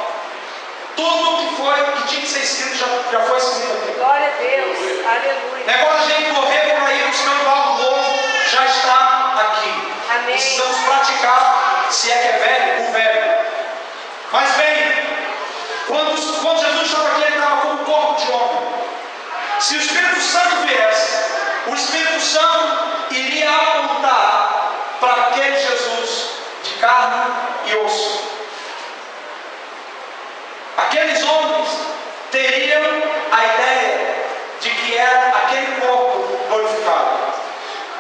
Tudo que tinha que ser escrito já foi escrito aqui. Glória a Deus. Aleluia. Negócio de a gente correr por aí buscando algo novo já está aqui. Amém. Precisamos praticar, se é que é velho, o velho. Mas bem, quando Jesus estava aqui, ele estava como um corpo de homem. Se o Espírito Santo viesse, o Espírito Santo iria apontar para aquele Jesus de carne e osso. Aqueles homens teriam a ideia de que era aquele corpo glorificado.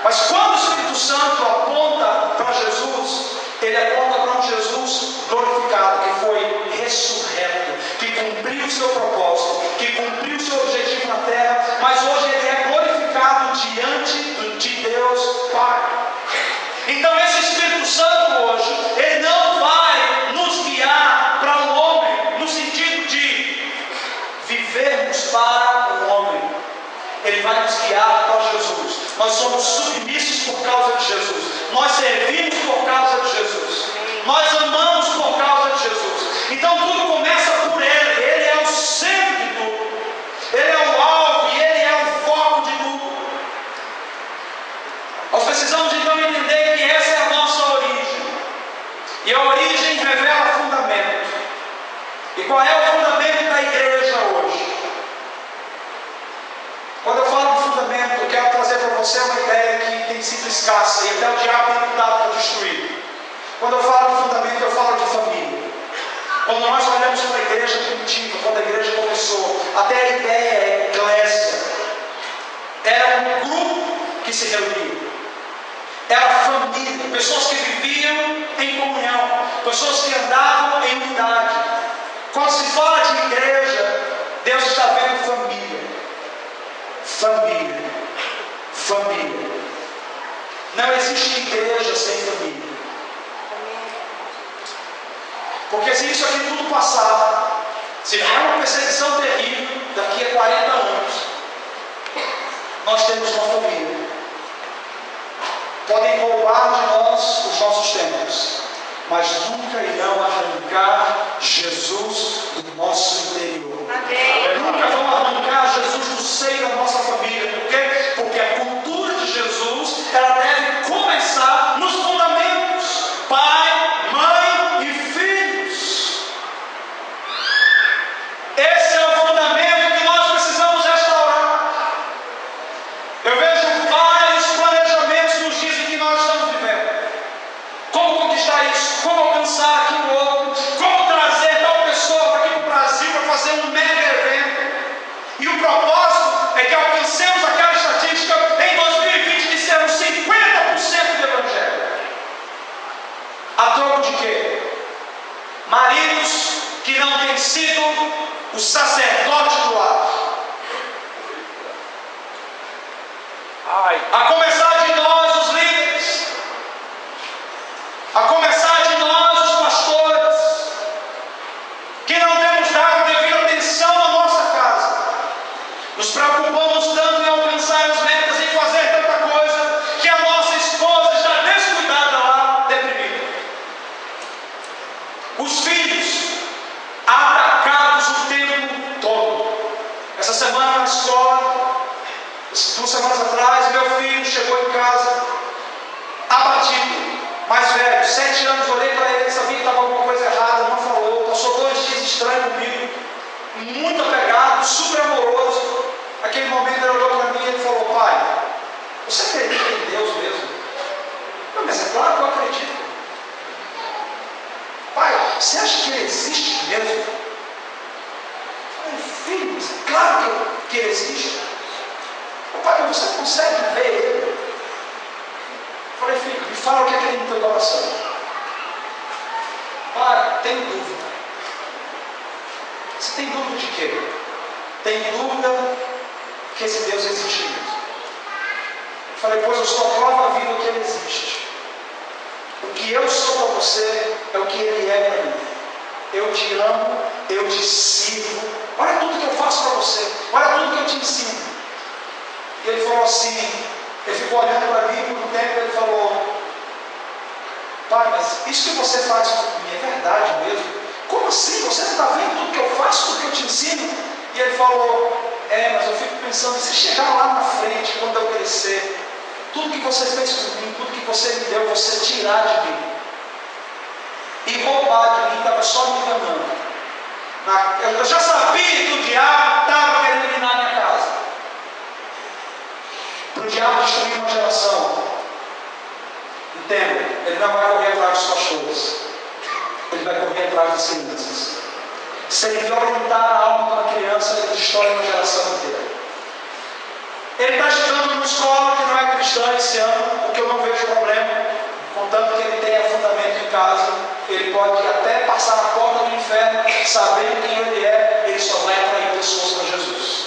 Mas quando o Espírito Santo aponta para Jesus, ele aponta para um Jesus glorificado, que foi ressurreto, que cumpriu o seu propósito, que cumpriu o seu objetivo na terra, mas hoje ele é glorificado diante de Deus Pai. Então esse Espírito Santo hoje, ele não vai nos guiar para o homem, no sentido de vivermos para o homem. Ele vai nos guiar para Jesus. Nós somos submissos por causa de Jesus. Nós seremos Então tudo começa por Ele. Ele é o centro de tudo. Ele é o alvo e Ele é o foco de tudo. Nós precisamos então entender que essa é a nossa origem. E a origem revela fundamento. E qual é o fundamento da igreja hoje? Quando eu falo de fundamento, eu quero trazer para você uma ideia que tem sido escassa e até o diabo tem lutado para destruir. Quando eu falo de fundamento, eu falo de família. Quando nós olhamos para a igreja primitiva, quando a igreja começou, até a ideia é eclésia. Era um grupo que se reunia. Era família, pessoas que viviam em comunhão, pessoas que andavam em unidade. Quando se fala de igreja, Deus está vendo família. Família. Família. Não existe igreja sem família. Porque se isso aqui tudo passar, se vier uma perseguição terrível, daqui a 40 anos, nós temos uma família. Podem roubar de nós os nossos templos, mas nunca irão arrancar Jesus do nosso interior. Amém. Nunca vão arrancar Jesus do seio da nossa família. Por quê? Porque a cultura de Jesus, ela deve começar nos fundamentos. Pai, mãe e filhos. Esse é o fundamento que nós precisamos restaurar. Eu vejo vários planejamentos nos dias em que nós estamos vivendo. Como conquistar isso? Como alcançar aquilo outro? Como trazer tal pessoa para aqui para o Brasil para fazer um mega evento? E o propósito é que alcancemos aquela estatística em 2020 de sermos 50% do Evangelho. A troco de quê? Maridos que não têm sido o sacerdote do lar. A começar de nós, os líderes. A começar de nós, os pastores. Que não temos dado devida atenção à nossa casa. Nos preocupamos tanto em alcançar as metas, em fazer tanta coisa, que a nossa esposa está descuidada lá, deprimida. Os filhos, atacados o tempo todo. Essa semana na escola, 2 semanas atrás, meu filho chegou em casa, abatido, mais velho, 7 anos, olhei para ele, sabia que estava alguma coisa errada, não falou, passou 2 dias estranho comigo, muito apegado, super amoroso. Aquele momento ele olhou para mim e ele falou: pai, você acredita em Deus mesmo? Não, mas é claro que eu acredito. Pai, você acha que ele existe mesmo? Eu falei: filho, é claro que ele existe. Pai, mas você consegue ver ele? Eu falei: filho, me fala o que é que tem no teu coração. Pai, tenho dúvida. Você tem dúvida de quê? Tem dúvida que esse Deus existe mesmo. Eu falei: pois eu sou a prova viva que ele existe. O que eu sou para você é o que ele é para mim. Eu te amo, eu te sirvo. Olha tudo que eu faço para você. Olha tudo que eu te ensino. E ele falou assim, ele ficou olhando para mim por um tempo, ele falou: pai, mas isso que você faz por mim é verdade mesmo? Como assim? Você não está vendo tudo que eu faço, tudo que eu te ensino? E ele falou: mas eu fico pensando, se chegar lá na frente, quando eu crescer, tudo que você fez por mim, tudo que você me deu, você tirar de mim e roubar de mim, estava só me enganando. Eu já sabia que o diabo estava querendo eliminar minha casa. Para o diabo destruir uma geração, entenda, ele não vai correr atrás dos pastores, ele vai correr atrás das crianças. Se ele violentar a alma de uma criança, ele destrói uma geração inteira. Ele está estudando numa escola que não é cristã esse ano, o que eu não vejo problema, contanto que ele tenha fundamento em casa. Ele pode até passar na porta do inferno, sabendo quem ele é, ele só vai atrair pessoas para Jesus.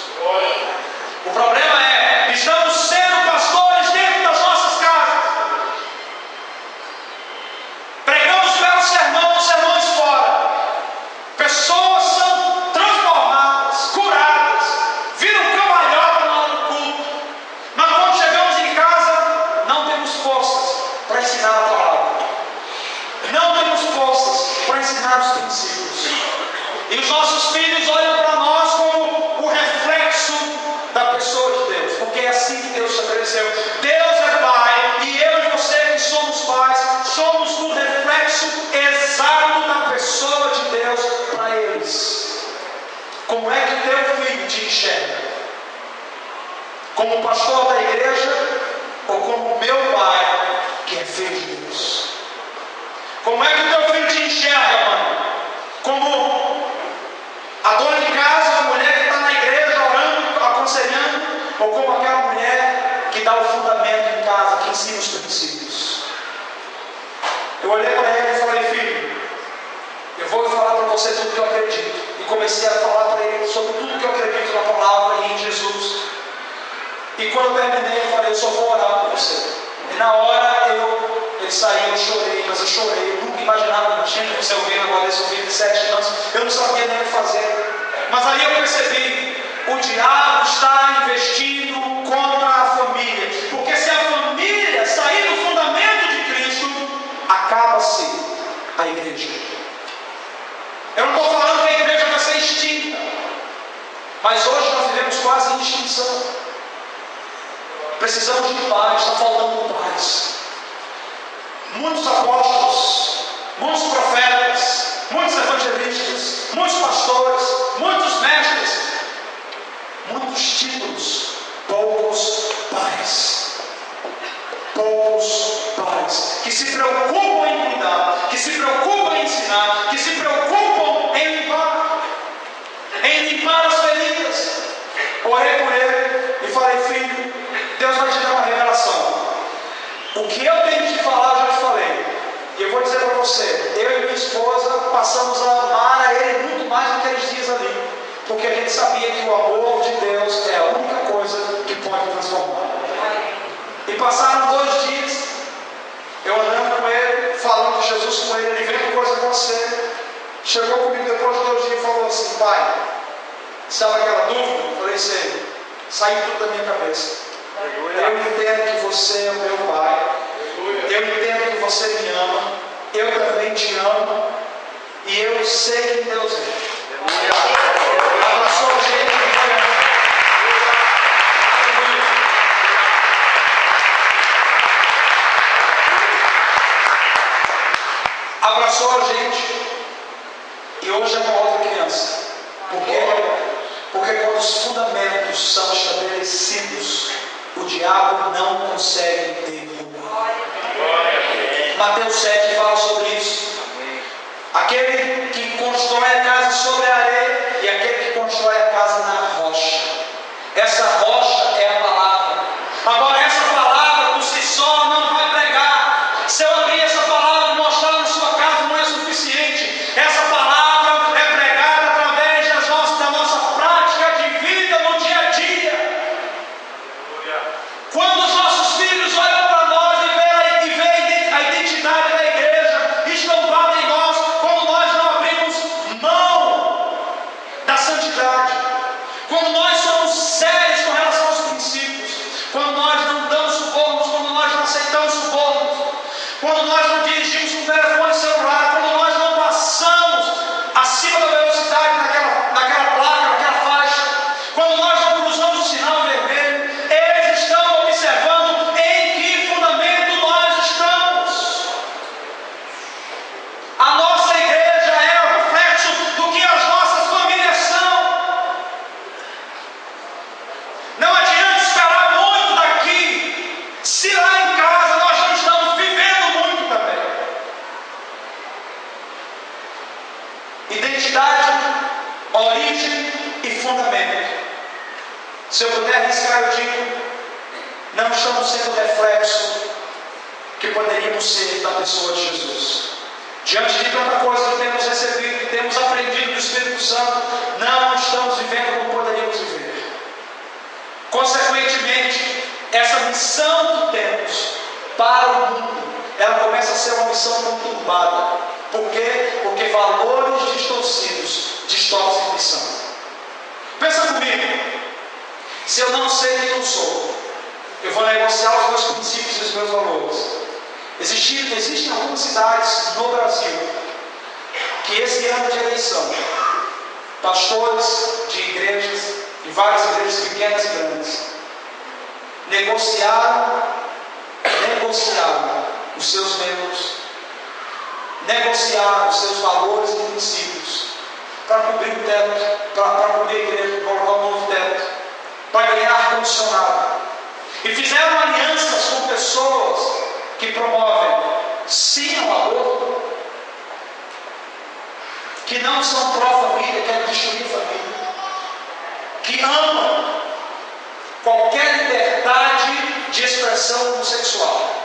O problema é, estamos sendo pastores dentro das nossas casas. Pregamos belos sermões fora. Pessoas são transformadas, curadas, viram cambalhota na hora do culto. Mas quando chegamos em casa, não temos forças para ensinar a palavra. Não temos forças para ensinar ensinar os princípios. E os nossos filhos olham para nós como o reflexo da pessoa de Deus, porque é assim que Deus estabeleceu. Deus é Pai, e eu e você que somos pais, somos o reflexo exato da pessoa de Deus para eles. Como é que o teu filho te enxerga? Como pastor da igreja ou como meu pai, que é filho de Deus? Como é que o teu filho te enxerga, mãe? Como a dona de casa, a mulher que está na igreja orando, aconselhando, ou como aquela mulher que dá o fundamento em casa, que ensina os princípios? Eu olhei para ele e falei: filho, eu vou falar para você tudo que eu acredito. E comecei a falar para ele sobre tudo que eu acredito na palavra e em Jesus. E quando eu terminei, eu falei: eu só vou orar por você. E na hora ele saiu, eu chorei, mas eu chorei. Eu nunca imaginava, gente, você ouvindo agora desse ouvido de 7 anos, eu não sabia nem o que fazer. Mas aí eu percebi: o diabo está investindo contra a família. Porque se a família sair do fundamento de Cristo, acaba-se a igreja. Eu não estou falando que a igreja vai ser extinta, mas hoje nós vivemos quase em extinção. Precisamos de paz, está faltando paz. Muitos apóstolos, muitos profetas, muitos evangelistas, muitos pastores, muitos mestres, muitos títulos, poucos pais. Poucos pais que se preocupam em cuidar, que se preocupam em ensinar, que se preocupam em limpar as feridas. Orei por ele e falei: filho, Deus vai te dar uma revelação. O que eu tenho que te falar, eu já te falei. E eu vou dizer para você: eu e minha esposa passamos a amar a Ele muito mais do que aqueles dias ali. Porque a gente sabia que o amor de Deus é a única coisa que pode transformar. E passaram 2 dias, eu andando com ele, falando de Jesus com ele vendo coisa com você. Chegou comigo depois de 2 dias e falou assim: pai, sabe aquela dúvida? Eu falei: sei, saiu tudo da minha cabeça. Eu entendo que você é o meu pai. Eu entendo que você me ama. Eu também te amo. E eu sei que Deus é. Abraçou a gente. Abraçou a gente. E hoje é uma outra criança. Por quê? Porque quando os fundamentos são estabelecidos, o diabo não consegue derrubar. Mateus 7 fala sobre isso. Aquele que constrói a casa sobre a areia e aquele que constrói a casa na rocha. Essa rocha é a palavra. Agora, essa palavra por si só não vai pregar. Se eu abrir essa palavra e mostrar na sua casa, não é suficiente. Essa palavra é pregada através da nossa prática de vida no dia a dia. Quando os nossos filhos olham para nós e veem a identidade da igreja estampada em nós, quando nós não abrimos mão da santidade, quando nós somos sérios com relação aos princípios, quando nós não damos subornos, quando nós não aceitamos subornos, quando nós não dirigimos um telefone celular, quando nós não passamos acima da velocidade naquela placa, naquela faixa, quando nós não cruzamos o sinal vermelho, eles estão observando em que fundamento nós estamos. A nossa igreja é o reflexo do que as nossas famílias são. Não adianta esperar muito daqui, se lá em casa nós não estamos vivendo muito também. Identidade, origem e fundamento. Se eu puder arriscar, eu digo: não estamos sendo reflexo que poderíamos ser da pessoa de Jesus. Diante de tanta coisa que temos recebido, que temos aprendido do Espírito Santo, não estamos vivendo como poderíamos viver. Consequentemente, essa missão que temos para o mundo, ela começa a ser uma missão conturbada. Por quê? Porque valores distorcidos distorcem a missão. Pensa comigo. Se eu não sei quem eu sou, eu vou negociar os meus princípios e os meus valores. Existem algumas cidades no Brasil que esse ano de eleição, pastores de igrejas, de várias igrejas pequenas e grandes, negociaram os seus membros, negociaram os seus valores e princípios para cobrir o teto, para cobrir a igreja, para colocar um novo teto, para ganhar ar-condicionado. E fizeram alianças com pessoas que promovem sim ao aborto, que não são pró-família, querem destruir a família, que amam qualquer liberdade de expressão homossexual.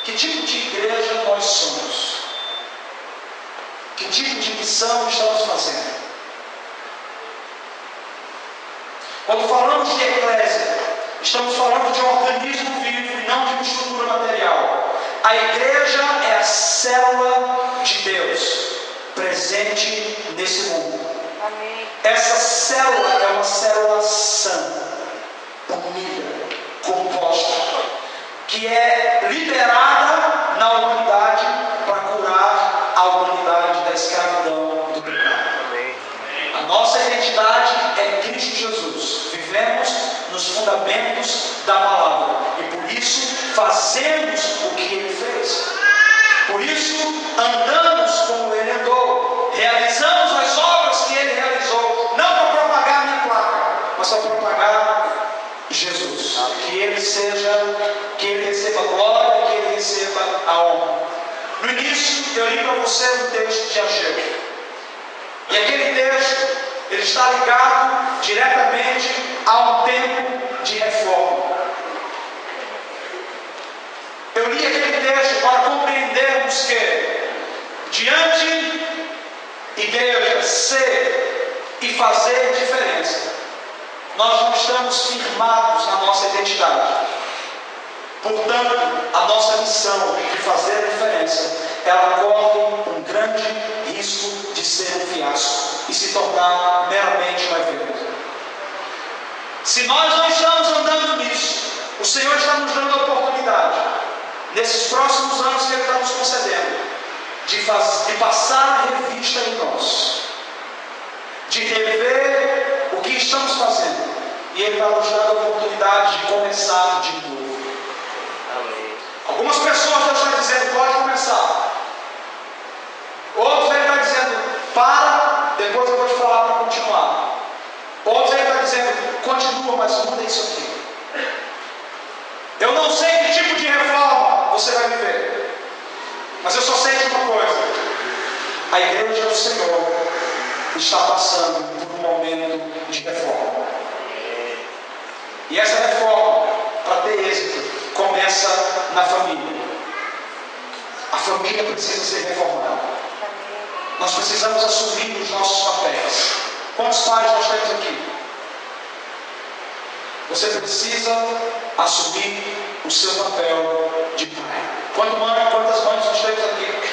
Que tipo de igreja nós somos? Que tipo de missão estamos fazendo? Quando falamos de eclésia, estamos falando de um organismo vivo e não de uma estrutura material. A igreja é a célula de Deus presente nesse mundo. Amém. Essa célula é uma célula sã, unida, composta, que é liberada na humanidade para curar a humanidade da escravidão e do pecado. A nossa identidade é Cristo Jesus. Vivemos nos fundamentos da palavra e por isso fazemos o que Ele fez. Por isso andamos como Ele andou, realizamos as obras que Ele realizou, não para propagar minha placa, mas para propagar Jesus. Que Ele receba glória, que Ele receba a honra. No início eu li para você um texto de Ageu. E aquele texto, ele está ligado diretamente a um tempo de reforma. Eu li aquele texto para compreendermos que, diante igreja, ser e fazer diferença, nós não estamos firmados na nossa identidade. Portanto, a nossa missão de fazer a diferença, ela corre um grande risco de ser um fiasco e se tornar meramente um evento. Se nós não estamos andando nisso, o Senhor está nos dando a oportunidade, nesses próximos anos que Ele está nos concedendo, de passar a revista em nós, de rever o que estamos fazendo, e Ele está nos dando a oportunidade de começar de novo. Algumas pessoas Deus está dizendo, pode começar. Outros Ele está dizendo, para, depois eu vou te falar para continuar. Outros Ele está dizendo, continua, mas muda isso aqui. Eu não sei que tipo de reforma você vai viver, mas eu só sei de uma coisa: a igreja do Senhor está passando por um momento de reforma. E essa reforma, para ter êxito, começa na família. A família precisa ser reformada. Nós precisamos assumir os nossos papéis. Quantos pais nós temos aqui? Você precisa assumir o seu papel de pai. Quantas mães nós temos aqui?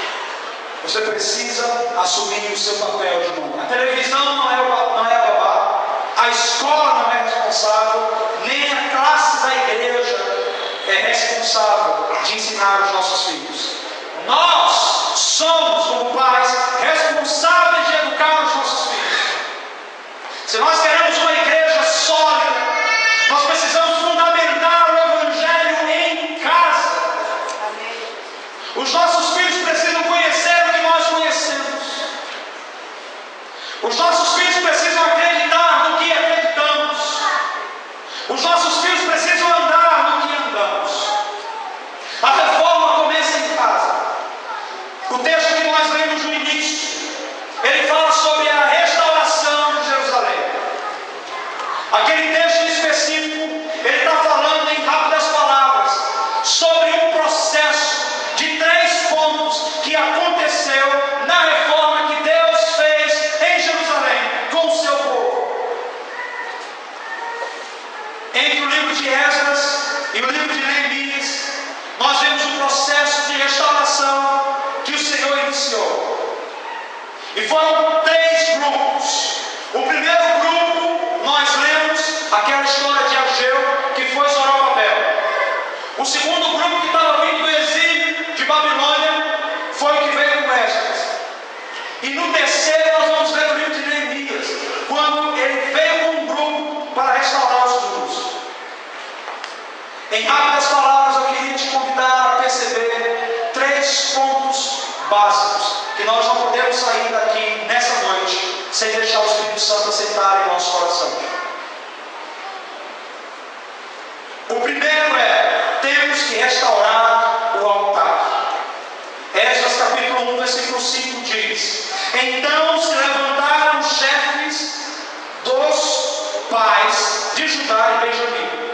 Você precisa assumir o seu papel de mãe. A televisão não é babá. A escola não é responsável. Nem a classe da igreja é responsável de ensinar os nossos filhos. Nós somos, como pais, responsáveis de educar os nossos filhos. Se nós queremos uma igreja sólida, nós precisamos fundamentar o Evangelho em casa. Os nossos filhos precisam conhecer o que nós conhecemos. Os nossos filhos precisam acreditar no que acreditamos. Os nossos filhos precisam andar no que andamos. Em rápidas palavras, eu queria te convidar a perceber 3 pontos básicos que nós não podemos sair daqui nessa noite sem deixar o Espírito Santo assentar em nosso coração. O primeiro é: temos que restaurar o altar. Esdras capítulo 1, versículo 5 diz: então se levantaram os chefes dos pais de Judá e Benjamim,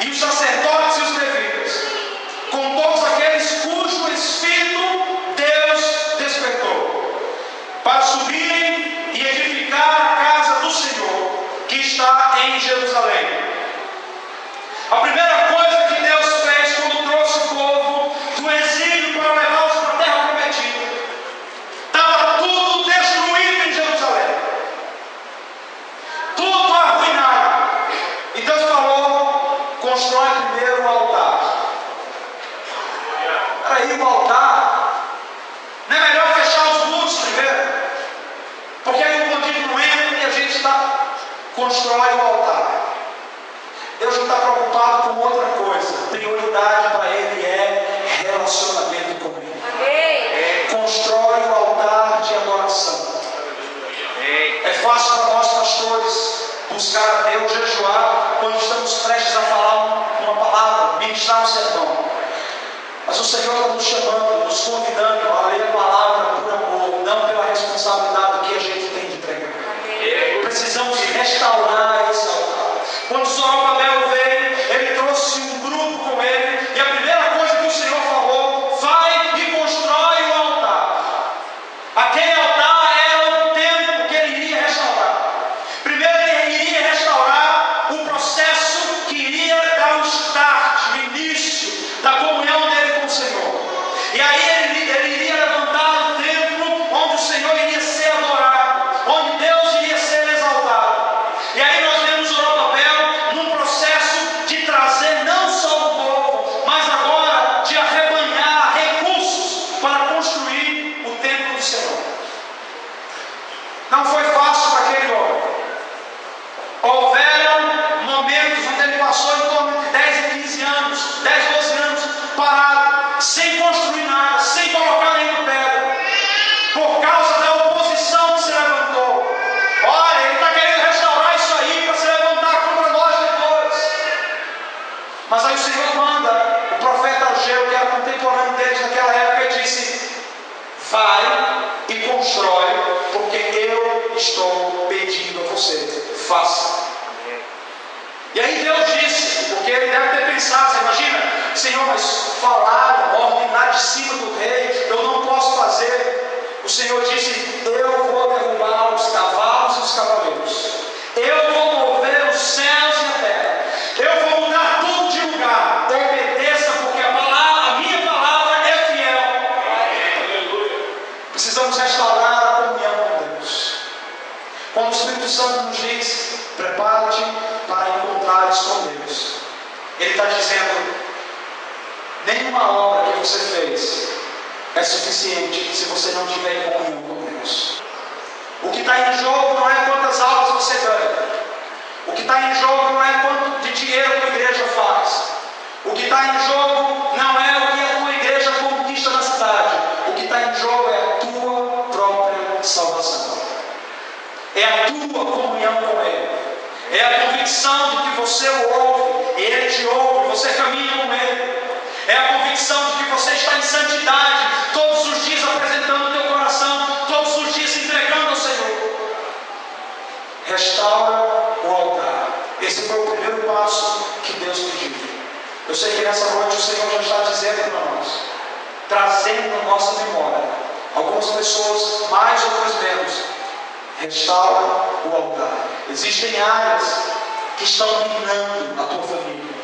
e os sacerdotes e os levitas, com todos aqueles cujo espírito Deus despertou, para subirem e edificar a casa do Senhor, que está em Jerusalém. A primeira coisa que Deus fez quando trouxe o povo do exílio para levá-los para a terra prometida, estava tudo destruído em Jerusalém, tudo arruinado. E Deus falou: constrói primeiro o altar. Peraí, o altar, não é melhor fechar os muros primeiro? Porque aí o bandido não entra e a gente constrói o altar. Deus não está preocupado com outra coisa. Prioridade para Ele é relacionamento com Ele. Amém. Constrói o altar de adoração. É fácil para nós, pastores, buscar a Deus, jejuar, quando estamos prestes a falar uma palavra, ministrar um sermão. Mas o Senhor está nos chamando, nos convidando a ler a palavra por amor, não pela responsabilidade que a gente tem de pregar. Precisamos restaurar esse altar. Quando Zorobabel veio, ele trouxe um grupo com ele, e a primeira coisa que o Senhor falou: vai e constrói o altar. Aquele altar era o templo que ele iria restaurar. Primeiro ele iria restaurar o processo que iria dar o start, o início da comunhão dele com o Senhor. E aí ele iria levantar o templo onde o Senhor iria ser adorado, onde Deus iria ser exaltado. E aí nós vemos Zorobabel num processo de trazer não só o povo, mas agora de arrebanhar recursos para construir o templo do Senhor. Não foi fácil para aquele homem. Houveram momentos onde ele passou em torno de 10 a 15 anos, 10, 12 anos, parado, sem construir nada, sem colocar nenhuma pedra, por causa da oposição que se levantou. Olha, ele está querendo restaurar isso aí para se levantar contra nós depois. Mas aí o Senhor manda o profeta Ageu, que era contemporâneo deles naquela época, e disse: vai e constrói, porque eu estou pedindo a você, faça. E aí Deus disse, porque ele deve ter pensado: você imagina, Senhor, mas falaram, ordenar de cima do rei, eu não posso fazer. O Senhor disse: eu vou derrubar os cavalos e os cavaleiros, eu vou mover os céus e a terra, eu vou mudar tudo de lugar. Obedeça, porque a minha palavra é fiel. Precisamos restaurar a comunhão com Deus. Quando o Espírito Santo nos diz: prepara-te para encontrares com Deus, Ele está dizendo: nenhuma obra que você fez é suficiente se você não tiver em comunhão com Deus. O que está em jogo não é quantas almas você ganha. O que está em jogo não é quanto de dinheiro a tua igreja faz. O que está em jogo não é o que a tua igreja conquista na cidade. O que está em jogo é a tua própria salvação. É a tua comunhão com Ele. É a convicção de que você o ouve, Ele te ouve, você caminha com Ele. É a convicção de que você está em santidade, todos os dias apresentando o teu coração, todos os dias entregando ao Senhor. Restaura o altar. Esse foi o primeiro passo que Deus pediu. Eu sei que nessa noite o Senhor já está dizendo para nós, trazendo na nossa memória, algumas pessoas mais, outras menos. Restaura o altar. Existem áreas que estão minando a tua família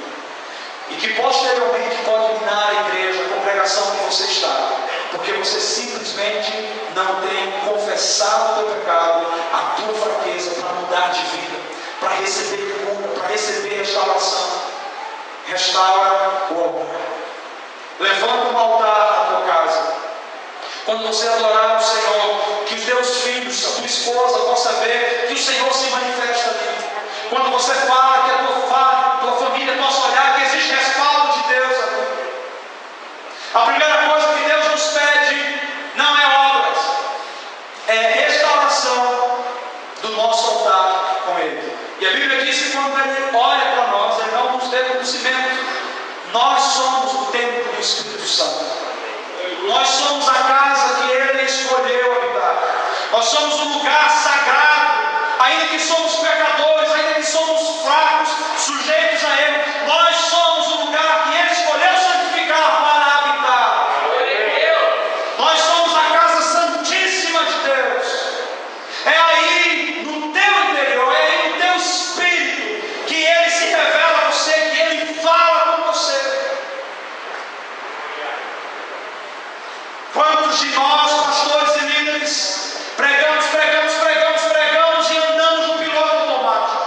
e que posteriormente pode minar a igreja, a congregação que você está, porque você simplesmente não tem confessado o teu pecado, a tua fraqueza, para mudar de vida, para receber cura, para receber restauração. Restaura o altar. Levanta um altar na tua casa. Quando você adorar o Senhor, que os teus filhos, a tua esposa possa ver que o Senhor se manifesta ali. Quando você fala, que a tua família possa olhar que existe respaldo A primeira coisa que Deus nos pede não é obras, é restauração do nosso altar com Ele. E a Bíblia diz que quando Ele olha para nós, Ele não nos dê conhecimento. Nós somos o templo do Espírito Santo. Nós somos a casa que Ele escolheu habitar. Nós somos um lugar sagrado. Ainda que somos pecadores, ainda que somos fracos, sujeitos a Ele, nós somos o lugar que Ele escolheu santificar para habitar. Nós somos a casa santíssima de Deus. É aí no teu interior, é aí no teu espírito que Ele se revela a você, que Ele fala com você. Quantos de nós, pastores e líderes, pregamos e andamos no piloto automático?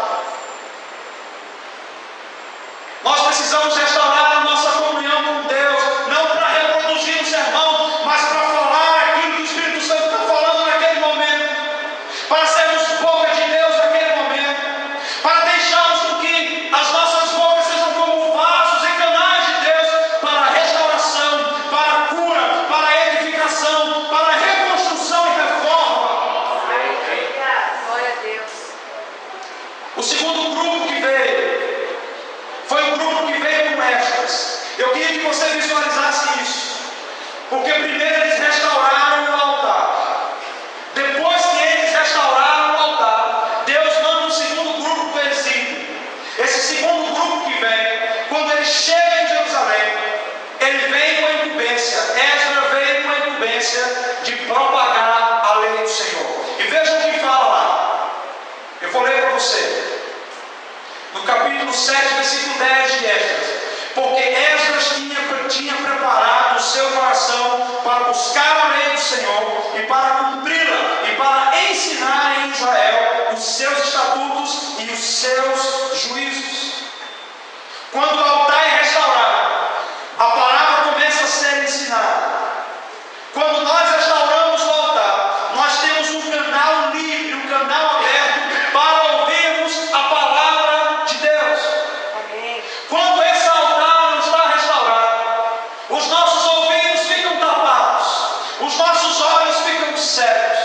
Nós precisamos restaurar a nossa comunhão com Deus, não para reproduzir um sermão, mas para falar aquilo que o Espírito Santo está falando naquele momento, para sermos boca de Deus naquele momento, para deixarmos com que as nossas bocas sejam como vasos e canais de Deus para a restauração, para a cura, para a edificação, para a reconstrução e reforma. Glória a Deus. O segundo grupo que veio foi um grupo que veio com Esdras. Eu queria que você visualizasse isso, porque primeiro eles restauraram o altar. Depois que eles restauraram o altar, Deus manda um segundo grupo para o exílio. Esse segundo grupo que vem, quando ele chega em Jerusalém, ele vem com a incumbência. Esdras veio com a incumbência de propagar a lei do Senhor. E veja o que fala lá. Eu vou ler para você. No capítulo 7, versículo 10 de Esdras. Porque Esdras tinha preparado o seu coração para buscar a lei do Senhor e para cumpri-la e para ensinar em Israel os seus estatutos e os seus juízos. Quando o altar é restaurado, a palavra começa a ser ensinada. Quando nós restauramos o altar, nós temos um canal livre, um canal aberto para ouvirmos a palavra de Deus. Amém. Quando esse altar não está restaurado, os nossos ouvidos ficam tapados, os nossos olhos ficam cegos.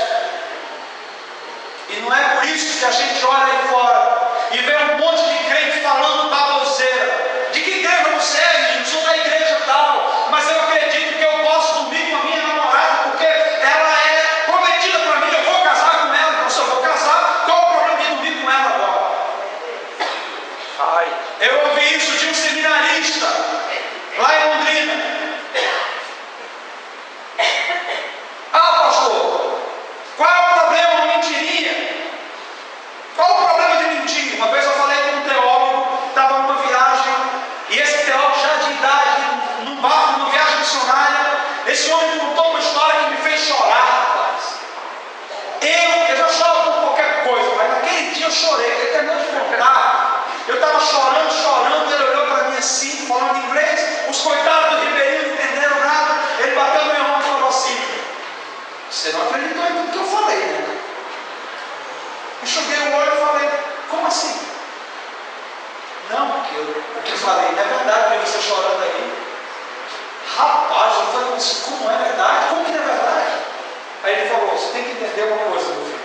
E não é por isso que a gente olha aí fora e vê um monte de crente falando baboseira. De que igreja você é, menino? Sou da igreja tal, mas eu acredito que eu posso dormir com a minha namorada porque ela é prometida para mim, eu vou casar com ela. Então, se eu vou casar, qual o problema de dormir com ela agora? Eu ouvi isso de um seminarista lá em Londrina. Ah, pastor, qual é o problema de mentirinha? Qual o problema de mentir? Uma vez eu falei com um teólogo, estava numa viagem, e esse teólogo já de idade, num barco, numa viagem missionária, esse homem contou uma história que me fez chorar, rapaz. Eu já choro por qualquer coisa, mas naquele dia eu chorei, ele terminou de contar. Eu estava chorando, ele olhou para mim assim, falando inglês, os coitados do ribeirinho não entenderam nada, ele bateu no meu ombro e falou assim: você não acreditou em tudo que eu falei, né? Eu enxuguei o olho e falei: como assim? Não, porque o que eu falei não é verdade, vi você chorando aí. Rapaz, eu falei assim: como é verdade? Como que não é verdade? Aí ele falou: você tem que entender uma coisa, meu filho,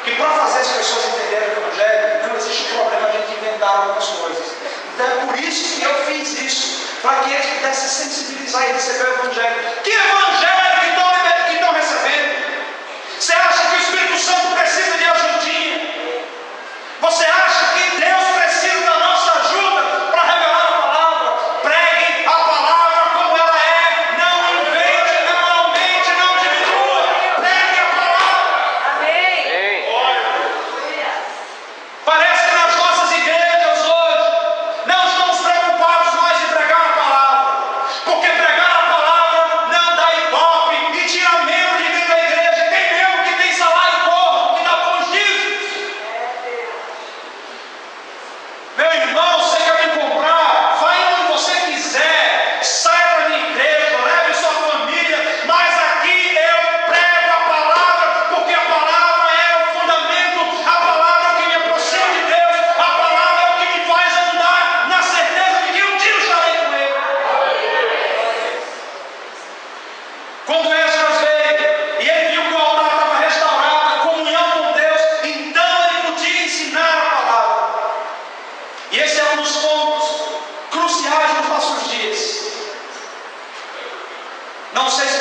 que para fazer as pessoas entenderem o Evangelho, não existe problema de a gente inventar algumas coisas. Então é por isso que eu fiz isso, para que eles pudessem sensibilizar e receber o Evangelho. Que Evangelho que estão recebendo? Você acha que o Espírito Santo precisa de ajudinha? Você acha que Deus precisa da nossa ajuda para revelar a palavra? Pregue a palavra como ela é. Não invente, não aumente, não diminua. Pregue a palavra. Amém. Parece que nas nossas igrejas hoje não estamos preocupados mais em pregar a palavra, porque pregar a palavra não dá ibope.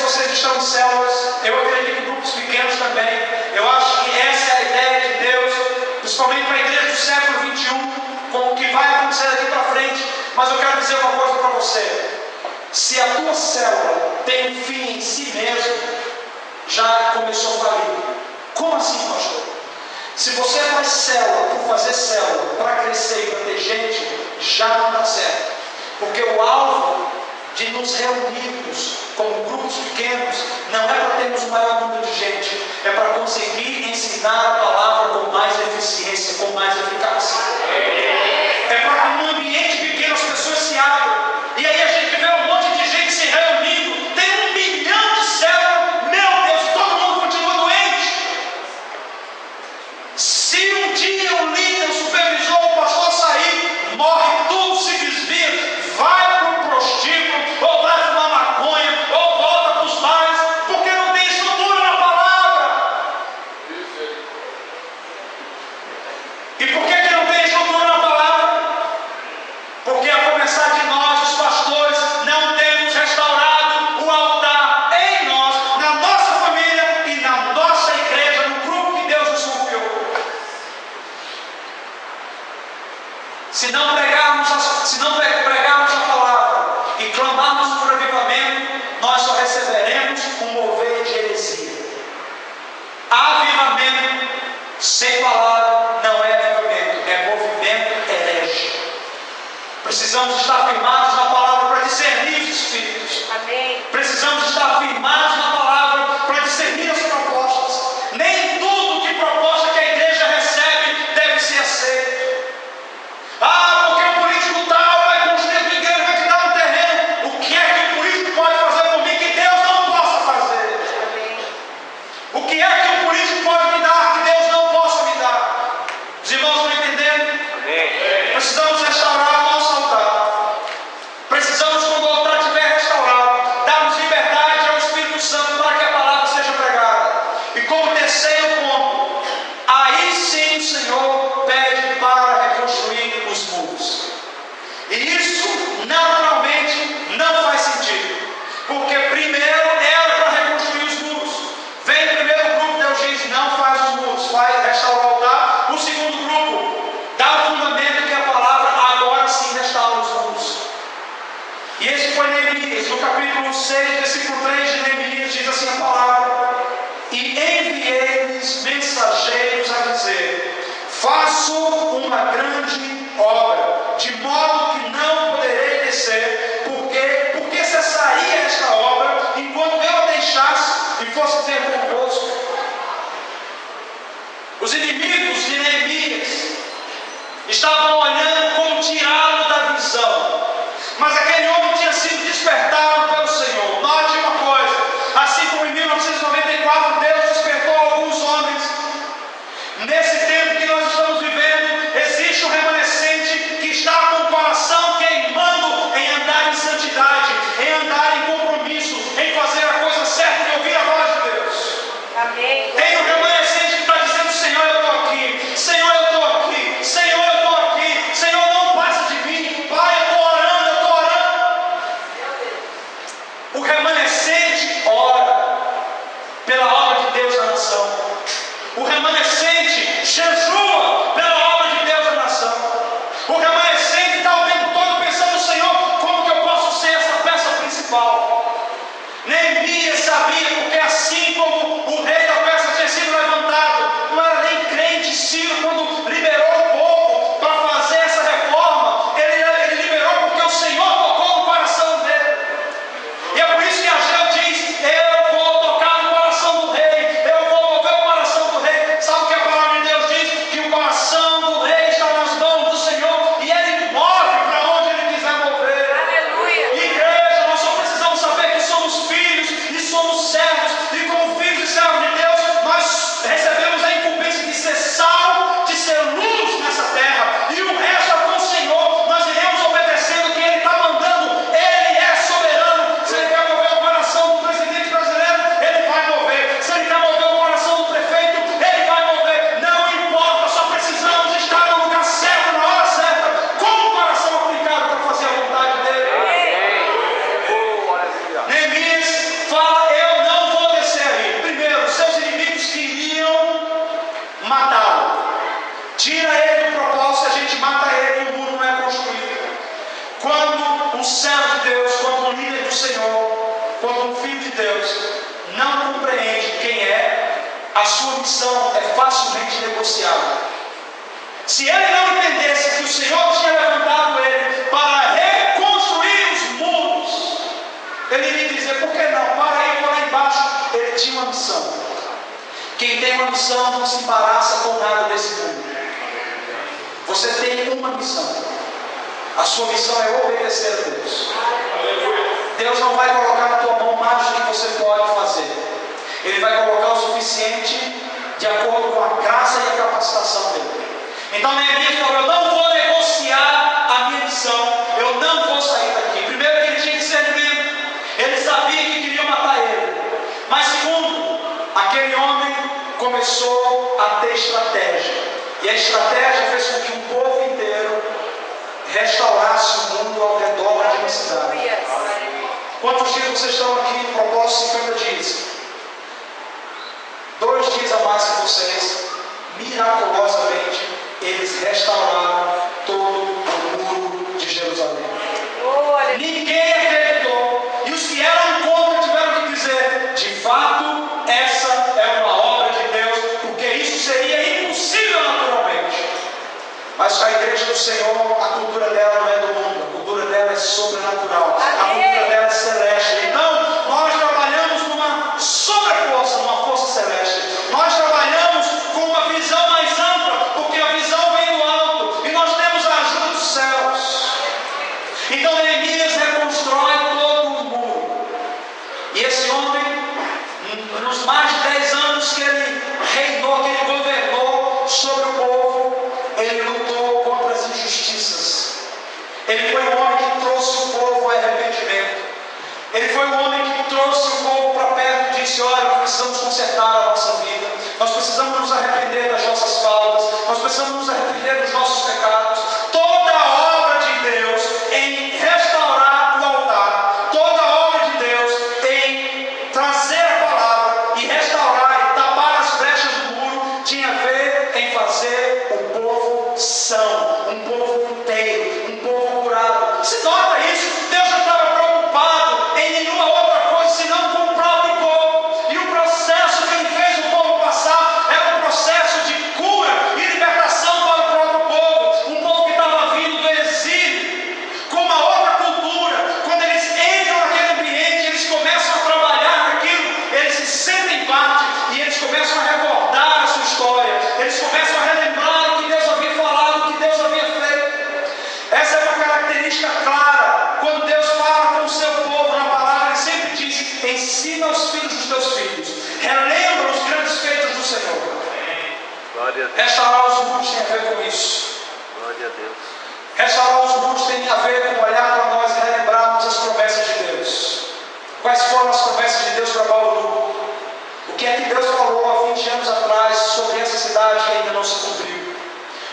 vocês estão em células, eu acredito em grupos pequenos também. Eu acho que essa é a ideia de Deus, principalmente para a igreja do século XXI, com o que vai acontecer daqui para frente. Mas eu quero dizer uma coisa para você: se a tua célula tem um fim em si mesmo, já começou a falir. Como assim, pastor? Se você faz célula por fazer célula, para crescer e para ter gente, já não dá certo. Porque o alvo de nos reunirmos como grupos pequenos não é para termos um maior número de gente, é para conseguir ensinar a palavra com mais eficiência, com mais eficácia. É para que num ambiente pequeno as pessoas se abram. E aí a gente vê um monte de gente se reunindo, tem 1 milhão de células, meu Deus, e todo mundo continua doente. Se um dia o líder, o supervisor, o pastor sair, morre tudo, se desvia, vai para o prostíbulo, ou vai fumar maconha, ou volta para os bares, porque não tem estrutura na palavra. E por que não tem estrutura na palavra? Porque a começar de nós, os pastores, não temos restaurado o altar em nós, na nossa família e na nossa igreja, no grupo que Deus nos confiou. Se não pregarmos a palavra e clamarmos por avivamento, nós só receberemos um mover de heresia. Avivamento sem palavra não é avivamento, é movimento herege. Precisamos estar firmados na palavra para discernir os espíritos. Amém. Precisamos estar firmados na palavra para discernir as propostas. Nem tudo que proposta que a igreja recebe deve ser aceito. Porque o político tal vai construir a tua igreja, vai te dar um terreno. O que é que o político pode fazer por mim que Deus não possa fazer? Amém. O que é que o político pode me dar que Deus não possa me dar? Os irmãos estão entendendo? Amém. Precisamos restaurar o nosso altar. Precisamos, quando o altar estiver restaurado, darmos liberdade ao Espírito Santo para que a palavra seja pregada. E como terceiro ponto, aí sim o Senhor pede para reconstruir os muros. E isso naturalmente não faz sentido, porque primeiro era para reconstruir os muros. Vem o primeiro grupo, Deus diz: não faz os muros, vai restaurar o altar. O segundo grupo dá o fundamento que a palavra agora sim restaura os muros. E esse foi Neemias, no capítulo 6, versículo 3 de Neemias, diz assim a palavra: e enviei-lhes mensageiros a dizer: faço uma grande obra, de modo que não poderei descer, porque cessaria esta obra enquanto eu a deixasse e fosse ter convosco. Os inimigos de Neemias estavam olhando como tirá-lo da visão, mas aquele homem tinha sido despertado pelo Senhor. Note uma coisa: assim como em 1994 Deus despertou alguns homens, nesse tempo que nós estamos vivendo, existe um remanescente que está com o coração queimando em andar em santidade, em andar em compromisso, em fazer a coisa certa e ouvir a voz de Deus. Amém. Tem um remanescente que está dizendo: Senhor, eu estou aqui, Senhor, eu estou aqui, Senhor, eu estou aqui, Senhor, não passa de mim, Pai, eu estou orando, eu estou orando. O remanescente ora pela obra de Deus na nação. O remanescente jejua pela obra de Deus na nação. O remanescente está o tempo todo pensando: Senhor, como que eu posso ser essa peça principal? Neemias sabia, porque assim como o rei da Pérsia tinha sido levantado, não era nem crente. Ciro, quando liberou o povo para fazer essa reforma, ele liberou porque o Senhor tocou no coração dele. E é por isso que Ageu diz: eu vou tocar no coração do rei, eu vou mover o coração do rei. Sabe o que a palavra de Deus diz? Que o coração do rei está nas mãos do Senhor e ele move para onde ele quiser mover. Aleluia. Igreja, nós só precisamos saber que somos filhos e somos servos, e como filhos quando um filho de Deus não compreende quem é, a sua missão é facilmente negociável. Se ele não entendesse que o Senhor tinha levantado ele para reconstruir os muros, ele iria dizer: por que não? Para aí, por lá embaixo. Ele tinha uma missão. Quem tem uma missão não se embaraça com nada desse mundo. Você tem uma missão. A sua missão é obedecer a Deus. Deus não vai colocar na tua mão mais do que você pode fazer. Ele vai colocar o suficiente de acordo com a graça e a capacitação dele. Então Neemias falou: eu não vou negociar a minha missão, eu não vou sair daqui. Primeiro, que ele tinha discernimento, ele sabia que queriam matar ele. Mas segundo, aquele homem começou a ter estratégia. E a estratégia fez com que um povo inteiro restaurasse o mundo ao redor de uma cidade. Quantos dias vocês estão aqui no propósito? 50 dias. 2 dias a mais que vocês, miraculosamente, eles restauraram todo o muro de Jerusalém. Ninguém acreditou. E os que eram contra tiveram que dizer: de fato, essa é uma obra de Deus, porque isso seria impossível naturalmente. Mas a igreja do Senhor, a cultura dela não é do mundo, a cultura dela é sobrenatural, a cultura dela é celeste. Então, nós trabalhamos numa sobreforça, numa força celeste. Nós trabalhamos com uma visão mais ampla, porque a visão vem do alto e nós temos a ajuda dos céus. Então Neemias reconstrói todo o muro. E esse homem, nos mais de 10 anos que ele reinou, que ele governou sobre o povo, ele lutou contra as injustiças. Ele foi um homem que trouxe o povo ao arrependimento. Ele foi um homem que trouxe o povo para perto e disse: olha, nós precisamos consertar a nossa vida, nós precisamos nos arrepender das nossas faltas, nós precisamos nos arrepender dos nossos pecados. Toda a obra de Deus em restaurar o altar, toda a obra de Deus em trazer a palavra e restaurar e tapar as brechas do muro tinha a ver em fazer o povo são, um povo inteiro, um povo curado. Se nota isso, Deus não estava preocupado em nenhuma outra coisa senão com o próprio povo. E o processo que ele fez o povo passar era um processo de cura e libertação para o próprio povo. Um povo que estava vindo do exílio, com uma outra cultura. Quando eles entram naquele ambiente, eles começam a trabalhar naquilo, eles se sentem parte e eles começam a recordar a sua história. Eles começam a relembrar o que Deus havia falado, o que Deus havia feito. Essa é uma característica clara. Quando Deus fala com o seu povo na palavra, Ele sempre diz: ensina aos filhos dos teus filhos, relembra os grandes feitos do Senhor. Glória a Deus. Restaurar os muros tem a ver com isso. Glória a Deus. Restaurar os muros tem a ver com olhar para nós e relembrarmos as promessas de Deus. Quais foram as promessas de Deus para Bauru? O que é que Deus falou há 20 anos atrás sobre essa cidade que ainda não se cumpriu?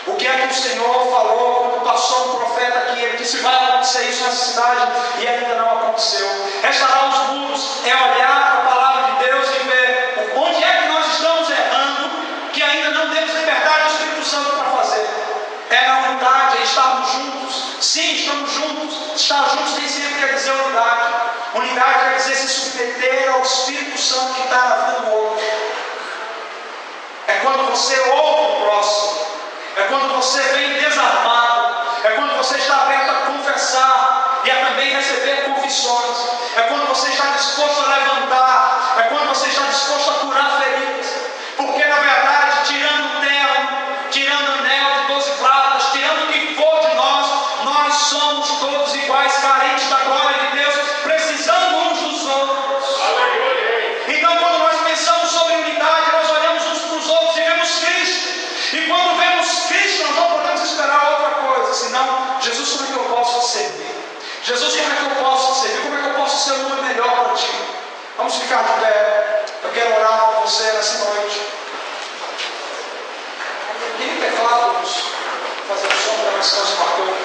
O que é que o Senhor falou quando passou um profeta aqui? Ele disse: vai acontecer isso nessa cidade, e ainda não aconteceu. Restaurar os muros é olhar para a palavra de Deus e ver onde é que nós estamos errando, que ainda não temos liberdade do Espírito Santo para fazer. É na unidade, é estarmos juntos. Sim, estamos juntos. Estar juntos nem sempre quer dizer unidade. Unidade quer dizer se submeter ao Espírito Santo que está na vida do outro. É quando você ouve o próximo. É quando você vem desarmado. É quando você está aberto a confessar e a também receber confissões. É quando você está disposto a levantar. É quando você está disposto a curar feridas. Porque na verdade, tirando o terno, tirando o anel de 12 pratas, tirando o que for de nós, nós somos todos iguais, carentes da glória de Deus, precisando uns dos outros. Então, quando nós pensamos sobre unidade, nós olhamos uns para os outros e vemos Cristo. E quando vemos Cristo, nós não podemos esperar outra coisa, senão: Jesus, como é que eu posso te servir? Jesus, como é que eu posso te servir? Como é que eu posso ser um homem melhor para ti? Vamos ficar de pé. Eu quero orar por você nessa noite. Quem teclado, vamos fazer o som da missão de marcou.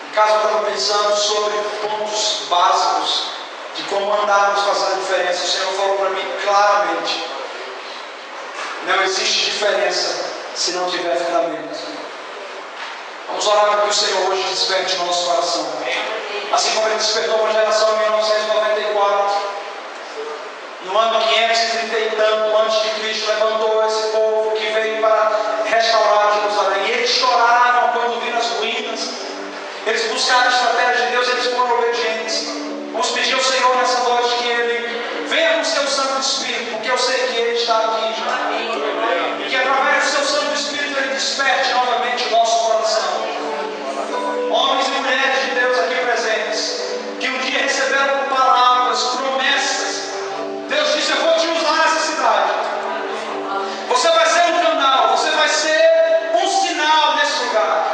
Em casa eu estava pensando sobre pontos básicos de como andarmos fazendo a diferença. O Senhor falou para mim claramente: não existe diferença se não tiver fundamento. Vamos orar para que o Senhor hoje desperte o nosso coração. Assim como Ele despertou uma geração em 1994, no ano 530 e tanto antes de Cristo, levantou esse povo que veio para restaurar Jerusalém. E eles choraram quando viram as ruínas. Eles buscaram a estratégia de Deus, eles foram obedientes. Vamos pedir ao Senhor nessa noite que Ele venha com o seu Santo Espírito, porque eu sei que Ele está aqui já. E que através do seu Santo Espírito Ele desperte novamente o nosso coração. Homens e mulheres de Deus aqui presentes, que um dia receberam palavras, promessas. Deus disse: eu vou te usar nessa cidade. Você vai ser um canal, você vai ser um sinal nesse lugar.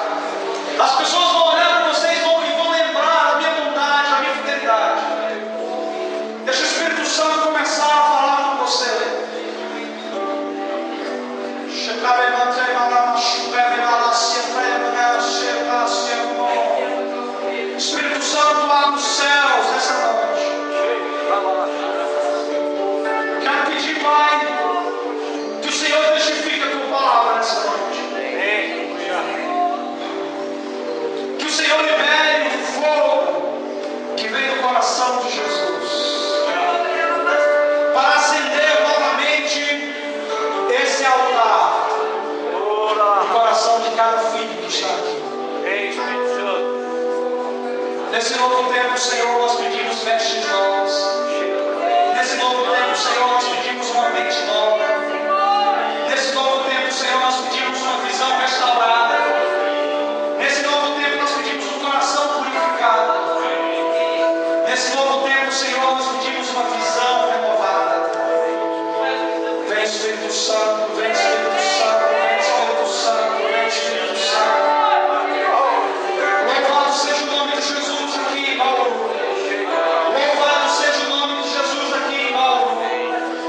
As pessoas vão olhar para vocês e vão lembrar da minha bondade, da minha fidelidade. Deixa o Espírito Santo começar a falar com você. Espírito Santo lá nos céus nessa noite. Quero pedir, Pai, que o Senhor testifique a tua palavra nessa noite. Que o Senhor libere o fogo que vem do coração de Jesus para acender novamente esse altar no coração de cada filho que está aqui. Nesse novo tempo, Senhor, nós pedimos vestes novas. Nesse novo tempo, Senhor, nós pedimos uma mente nova. Nesse novo tempo, Senhor, nós pedimos uma visão restaurada. Nesse novo tempo, nós pedimos um coração purificado. Nesse novo tempo, Senhor, nós pedimos uma visão renovada. Vem Espírito Santo, vem Espírito Santo, vem Espírito Santo, vem Espírito Santo. Louvado seja o nome de Jesus aqui em Bauru. Louvado seja o nome de Jesus aqui em Bauru.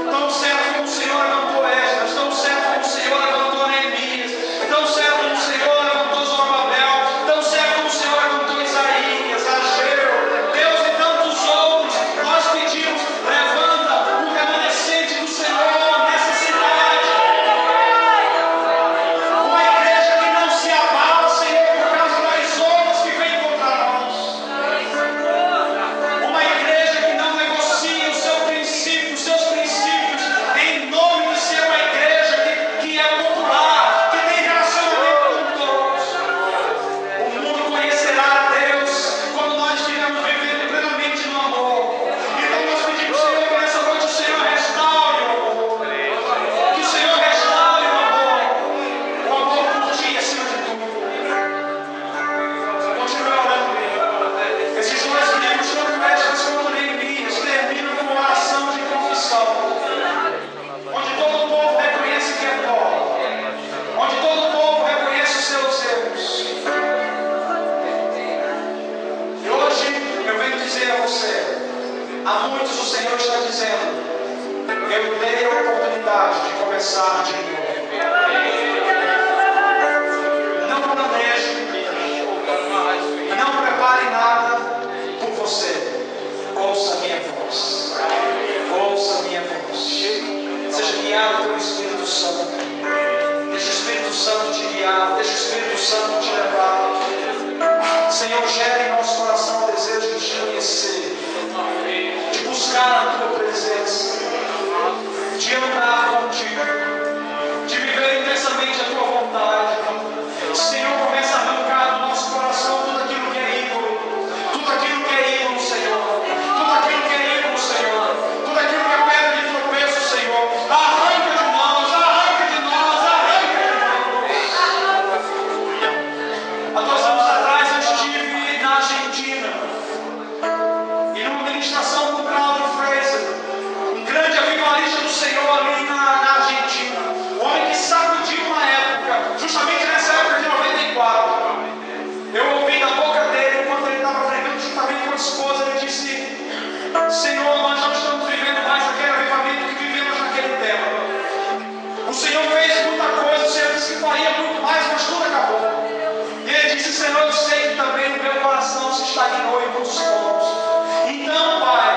Tão certo como o Senhor levantou Esdras, tão certo como o Senhor levantou Neemias, tão certo como o Senhor levantou Zorobabel, tão certo como o Senhor levantou Isaías, Ageu, Deus e tantos outros. Nós pedimos: levanta o remanescente do Senhor nessa cidade. Uma igreja que não se abala, Senhor, por causa das ondas que vêm contra nós. Uma igreja que não negocia os seus princípios, em nome de ser uma igreja que é popular, que tem relacionamento com todos. O mundo conhecerá a Deus quando nós estivermos vivendo plenamente no amor. Então nós pedimos, Senhor, que nessa noite o Senhor restaure o amor. Que o Senhor restaure o amor. O amor por ti acima de tudo. Continue orando. Esses dois livros, tanto Esdras quanto Neemias, terminam com uma oração de confissão, onde todo o povo reconhece que é pobre, onde todo o povo reconhece os seus erros. E hoje eu venho dizer a você: a muitos o Senhor está dizendo: eu dei a oportunidade de começar de novo. Não planeje, não prepare nada por você. Ouça a minha voz. Ouça a minha voz. Seja guiado pelo Espírito Santo. Deixa o Espírito Santo te guiar. Deixa o Espírito Santo te levar. Senhor, gere em nosso coração o desejo de te conhecer, de buscar a tua presença, de andar contigo, de viver intensamente a tua vontade. Senhor, começa a arrancar do nosso coração tudo aquilo que é ídolo, tudo aquilo que é ídolo, Senhor, tudo aquilo que é ídolo, Senhor, tudo aquilo que é pedra de tropeço, Senhor. Arranca de nós, arranca de nós, arranca de nós. Há 2 anos atrás eu estive na Argentina, e numa ministração com Claudio Fraser, um grande avivalista do Senhor ali na Argentina, um homem que sacudiu uma época, justamente nessa época de 94. Eu ouvi da boca dele, enquanto ele estava pregando juntamente com a esposa, ele disse: Senhor, nós não estamos vivendo mais aquele avivamento que vivemos naquele tempo. O Senhor fez muita coisa, o Senhor disse que faria muito mais, mas tudo acabou. E ele disse: Senhor, eu sei que também o meu coração se estagnou em muitos pontos. Então, Pai,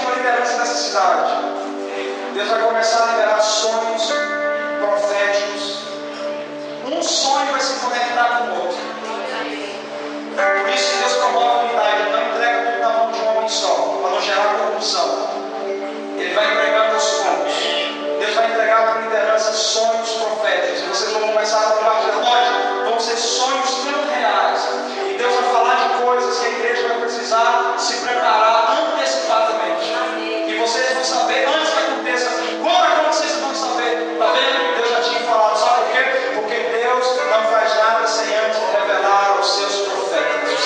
pedindo a liderança dessa cidade. Deus vai começar a liberar sonhos proféticos. Um sonho vai se conectar com o outro. Por isso que Deus promove a unidade. Ele não entrega tudo na mão de um homem só, para não gerar corrupção. Ele vai entregando aos poucos. Deus vai entregar para a liderança sonhos proféticos. E vocês vão começar a compartilhar. Nós vão ser sonhos tão reais. E Deus vai falar de coisas que a igreja vai precisar se preparar antecipadamente. E vocês vão saber antes que aconteça. Quando acontecer, vocês vão saber. Está vendo? Deus já tinha falado. Sabe por quê? Porque Deus não faz nada sem antes revelar aos seus profetas.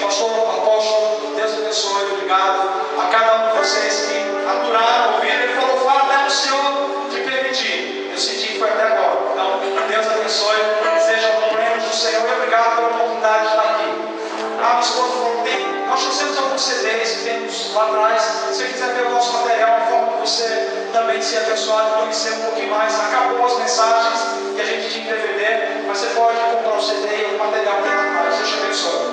Pastor, apóstolo, Deus abençoe. Obrigado a cada um de vocês que aturaram, ouviram. Ele falou, fala até o Senhor te permitir. Eu senti que foi até agora. Então, Deus abençoe. Sejam plenos do Senhor. E obrigado pela oportunidade de estar aqui. A minha esposa falou, nós trouxemos alguns CDs que temos lá atrás. Se você quiser ver o nosso material, a forma que você também se abençoar e conhecer um pouquinho mais. Acabou as mensagens que a gente tinha em DVD, mas você pode comprar o CD e o material que tem lá atrás. Deus te abençoe.